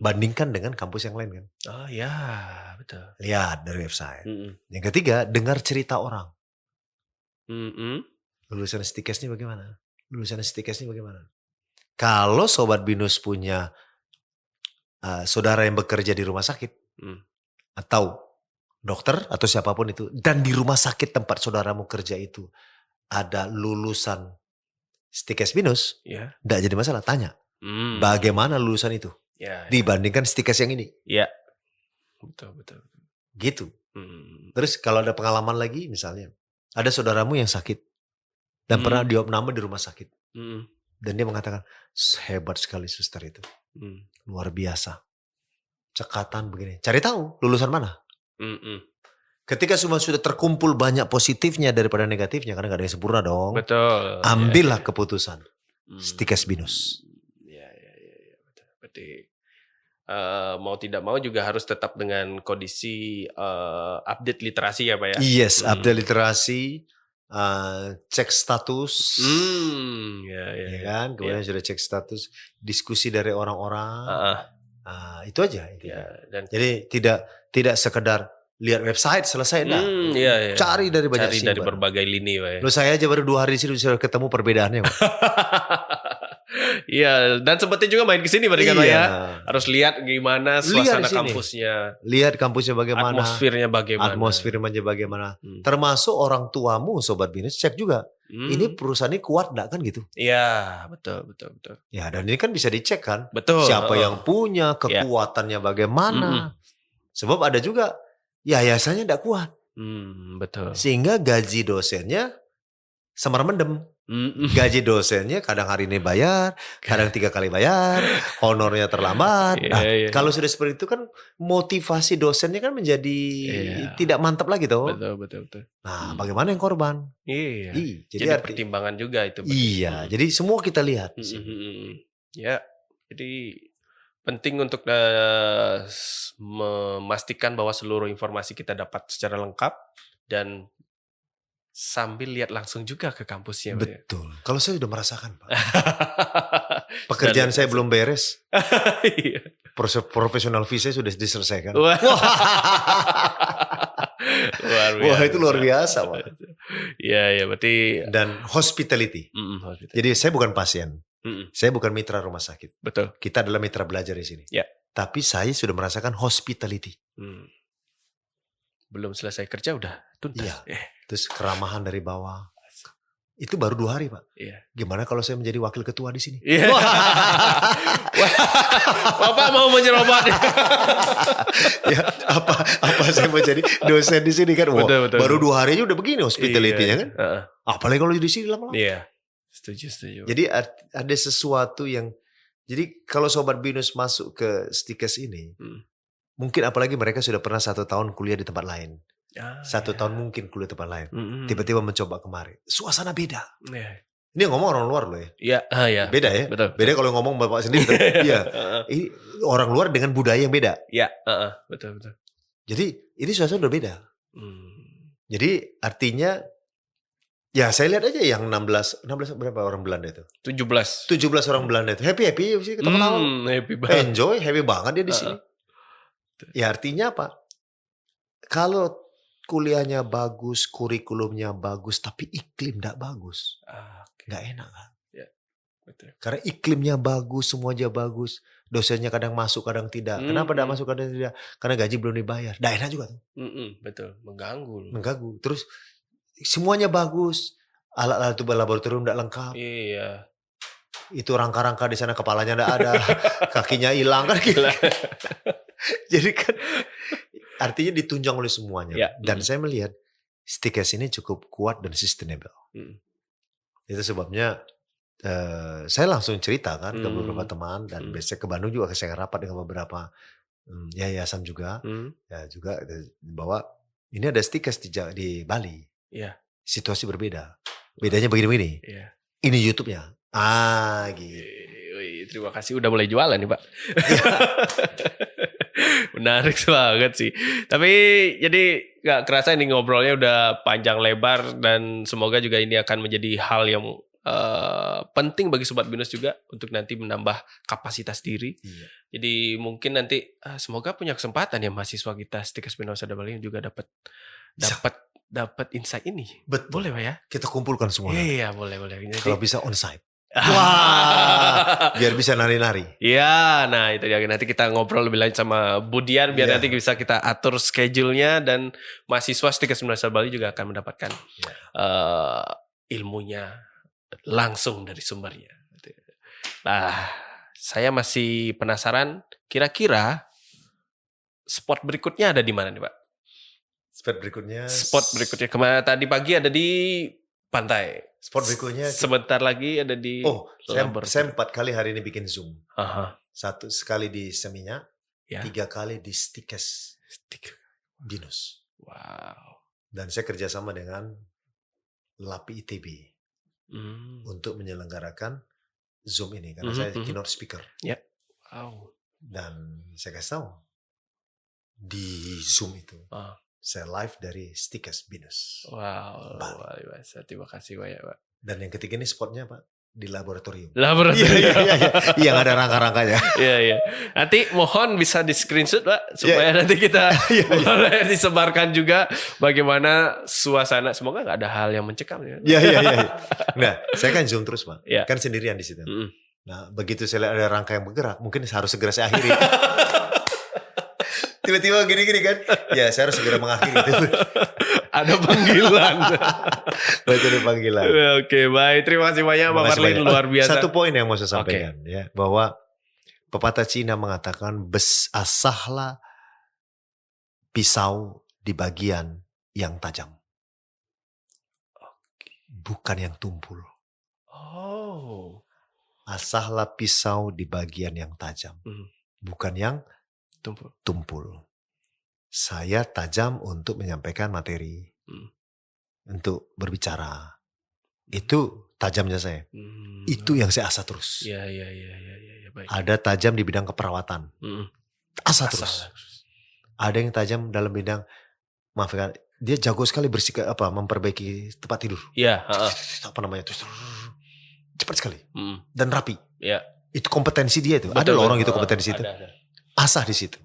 Bandingkan dengan kampus yang lain kan. Oh ya, betul. Lihat dari website. Yang ketiga, dengar cerita orang. Lulusan STIKES ini bagaimana? Lulusan STIKES ini bagaimana? Kalau Sobat Binus punya saudara yang bekerja di rumah sakit atau dokter atau siapapun itu, dan di rumah sakit tempat saudaramu kerja itu ada lulusan STIKES Binus, enggak jadi masalah, tanya. Bagaimana lulusan itu dibandingkan STIKES yang ini? Iya, betul. Gitu. Terus kalau ada pengalaman lagi, misalnya ada saudaramu yang sakit dan pernah diopname di rumah sakit, dan dia mengatakan hebat sekali suster itu, luar biasa, cekatan begini. Cari tahu lulusan mana. Ketika semua sudah terkumpul banyak positifnya daripada negatifnya, karena nggak ada yang sempurna dong. Betul. Ambillah keputusan STIKES Binus. Berarti mau tidak mau juga harus tetap dengan kondisi update literasi ya Pak ya? Yes, update literasi, cek status, ya kan? Kemudian sudah cek status, diskusi dari orang-orang, itu aja. Dan jadi tidak sekedar lihat website selesai, cari dari banyak sumber. Dari berbagai lini Pak ya. Loh saya aja baru 2 hari di sini sudah ketemu perbedaannya. Iya, dan sempatnya juga main ke sini Pak ya. Harus lihat gimana suasana kampusnya. Lihat kampusnya bagaimana. Atmosfernya bagaimana. Termasuk orang tuamu Sobat Binus cek juga. Ini perusahaan ini kuat enggak kan gitu. Iya, betul. Ya, dan ini kan bisa dicek kan. Betul. Siapa yang punya, kekuatannya bagaimana. Sebab ada juga yayasannya enggak kuat. Betul. Sehingga gaji dosennya samar mendem. Gaji dosennya kadang hari ini bayar, kadang 3 kali bayar, honornya terlambat. Kalau sudah seperti itu kan motivasi dosennya kan menjadi tidak mantap lagi toh. Betul. Nah, bagaimana yang korban? Jadi pertimbangan juga itu. Iya, jadi semua kita lihat. Ya, jadi penting untuk memastikan bahwa seluruh informasi kita dapat secara lengkap dan sambil lihat langsung juga ke kampusnya. Betul. Kalau saya sudah merasakan, Pak. Pekerjaan saya belum beres. Profesional visa sudah diselesaikan. Wah, itu luar biasa, Pak. Iya, berarti. Dan hospitality. Jadi saya bukan pasien. Saya bukan mitra rumah sakit. Betul. Kita adalah mitra belajar di sini. Ya. Tapi saya sudah merasakan hospitality. Belum selesai kerja udah tuntas. Iya. Terus keramahan dari bawah. Itu baru 2 hari, Pak. Iya. Gimana kalau saya menjadi wakil ketua di sini? Iya. Bapak mau menyerobot. Ya, apa saya mau jadi dosen di sini kan? Wah, betul. Baru 2 hari aja udah begini hospitality-nya kan? Apalagi kalau di sini lama-lama. Iya. Setuju. Jadi ada sesuatu yang, jadi kalau Sobat Binus masuk ke Stikes ini, mungkin apalagi mereka sudah pernah 1 tahun kuliah di tempat lain. 1 tahun mungkin kuliah tempat lain. Tiba-tiba mencoba kemari. Suasana beda. Ini ngomong orang luar loh ya. Iya. Beda ya. Betul. Beda kalau ngomong Bapak sendiri. Iya. Ini orang luar dengan budaya yang beda. Iya. Betul. Jadi ini suasana udah beda. Jadi artinya, ya saya lihat aja yang 16 berapa orang Belanda itu? 17 orang Belanda itu. Happy sih kita kenal. Happy banget. Enjoy, happy banget dia di sini. Ya artinya apa? Kalau kuliahnya bagus, kurikulumnya bagus, tapi iklim gak bagus. Gak enak kan? Ya, betul. Karena iklimnya bagus, semua aja bagus. Dosennya kadang masuk, kadang tidak. Kenapa tidak masuk, kadang tidak? Karena gaji belum dibayar. Gak enak juga tuh. Betul, mengganggu. Terus semuanya bagus. Alat-alat itu laboratorium gak lengkap. Iya. Itu rangka-rangka di sana kepalanya gak ada. Kakinya hilang kan gila. Jadi kan artinya ditunjang oleh semuanya. Ya. Dan saya melihat Stikes ini cukup kuat dan sustainable. Itu sebabnya saya langsung cerita kan ke beberapa teman. Dan biasanya ke Bandung juga saya rapat dengan beberapa yayasan juga. Ya juga bahwa ini ada Stikes di Bali. Ya. Situasi berbeda. Bedanya begini-begini. Ya. Ini YouTube-nya. Gitu. Terima kasih udah mulai jualan nih Pak. Menarik banget sih. Tapi jadi gak kerasa ini ngobrolnya udah panjang lebar. Dan semoga juga ini akan menjadi hal yang penting bagi Sobat Binus juga. Untuk nanti menambah kapasitas diri. Iya. Jadi mungkin nanti semoga punya kesempatan ya mahasiswa kita Stikes Binus Bali juga dapat insight ini. Betul. Boleh Pak ya? Kita kumpulkan semua. Iya boleh. Jadi, kalau bisa onsite. Wah, biar bisa nari-nari. Iya, nah itu ya. Nanti kita ngobrol lebih lanjut sama Budian biar nanti bisa kita atur schedule-nya dan mahasiswa Stikes Bali juga akan mendapatkan ilmunya langsung dari sumbernya. Nah, saya masih penasaran kira-kira spot berikutnya ada di mana nih Pak? Spot berikutnya kemarin tadi pagi ada di pantai. Spot berikutnya sebentar lagi ada di saya 4 kali hari ini bikin Zoom. 1 sekali di Seminyak, 3 kali di Stikes Binus. Wow. Dan saya kerjasama dengan LAPI ITB untuk menyelenggarakan Zoom ini karena saya keynote speaker. Ya. Wow. Dan saya kasih tahu di Zoom itu. Saya live dari Stikes Binus. Wow, luar biasa. Terima kasih banyak Pak. Dan yang ketiga ini spotnya Pak di laboratorium. Iya. Yang ada rangka-rangkanya. Iya. Nanti mohon bisa di screenshot Pak supaya nanti kita boleh disebarkan juga bagaimana suasana. Semoga nggak ada hal yang mencekam ya. Iya. Nah, saya kan Zoom terus Pak. Ya. Kan sendirian di situ. Nah, begitu saya lihat ada rangka yang bergerak, mungkin harus segera saya akhiri. Tiba-tiba gini-gini kan. Ya saya harus segera mengakhiri. Ada panggilan. Betul ada panggilan. Oke baik. Terima kasih banyak Pak Marlin. Luar biasa. Satu poin yang mau saya sampaikan. Ya, bahwa pepatah Cina mengatakan asahlah pisau di bagian yang tajam. Bukan yang tumpul. Asahlah pisau di bagian yang tajam. Bukan yang tumpul. Saya tajam untuk menyampaikan materi, untuk berbicara. Itu tajamnya saya. Itu yang saya asah terus. Iya. Baik. Ada tajam di bidang keperawatan. Asah terus. Ada yang tajam dalam bidang maaf kan, dia jago sekali memperbaiki tempat tidur. Iya. Apa namanya terus cepat sekali dan rapi. Iya. Itu kompetensi dia itu. Ada loh orang itu kompetensi itu. Ada. Asah di situ.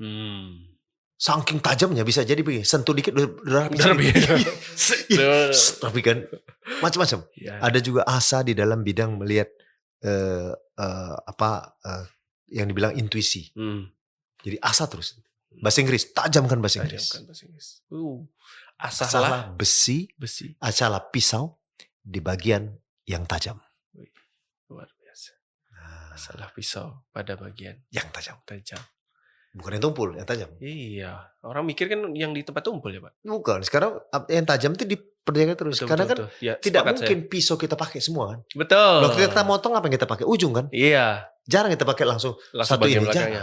Saking tajamnya bisa jadi begini, sentuh dikit udah rapi. Rapi kan, macam-macam. Ya. Ada juga asah di dalam bidang melihat yang dibilang intuisi. Jadi asah terus. Bahasa Inggris, tajamkan bahasa Inggris. Asahlah besi, asalah pisau di bagian yang tajam. Luar biasa. Asahlah pisau pada bagian yang tajam. Bukan yang tumpul, yang tajam. Iya, orang mikir kan yang di tempat tumpul ya Pak. Bukan, sekarang yang tajam itu diperdayakan terus. Karena kan ya, tidak mungkin pisau kita pakai semua kan. Betul. Kalau kita motong apa yang kita pakai? Ujung kan. Iya. Jarang kita pakai langsung satu ini, jarang.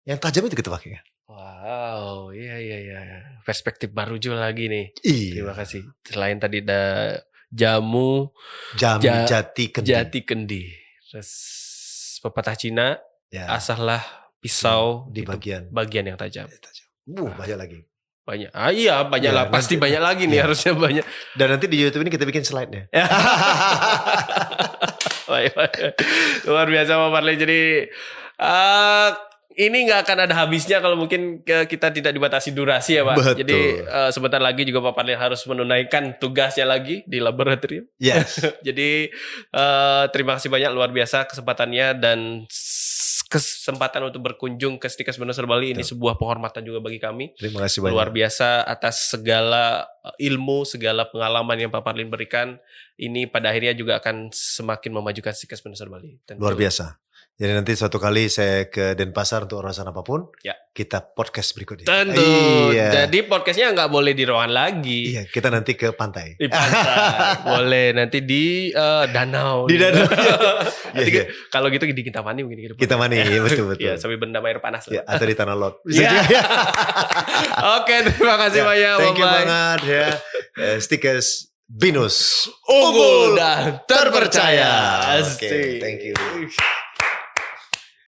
Yang tajam itu kita pakai. Wow, iya. Perspektif baru juga lagi nih. Iya. Terima kasih. Selain tadi ada jamu jati kendi. Terus pepatah Cina, asahlah pisau di bagian yang tajam. Banyak lagi. Banyak. Iya, banyak lah. Pasti banyak lagi nih, harusnya banyak. Dan nanti di YouTube ini kita bikin slide-nya. Luar biasa Pak Parli. Jadi ini nggak akan ada habisnya kalau mungkin kita tidak dibatasi durasi ya Pak. Betul. Jadi sebentar lagi juga Pak Parli harus menunaikan tugasnya lagi di laboratorium. Yes. Jadi terima kasih banyak, luar biasa kesempatannya dan kesempatan untuk berkunjung ke Stikas Benoser Bali. Ini sebuah penghormatan juga bagi kami. Terima kasih banyak. Luar biasa atas segala ilmu, segala pengalaman yang Pak Parlin berikan. Ini pada akhirnya juga akan semakin memajukan Stikas Benoser Bali. Tentu. Luar biasa. Jadi nanti suatu kali saya ke Denpasar untuk urusan apapun, kita podcast berikutnya. Tentu. Iya. Jadi podcastnya nggak boleh di ruangan lagi. Iya, kita nanti ke pantai. Di pantai. Boleh nanti di danau. Di danau. Nanti kalau gitu di Kintamani mungkin. Kita mani, betul. Iya, sambil berendam air panas lah. Ya, atau di Tanah Lot. Oke, terima kasih banyak. Thank you banget ya. Stikas Binus unggul dan terpercaya. Oke, thank you.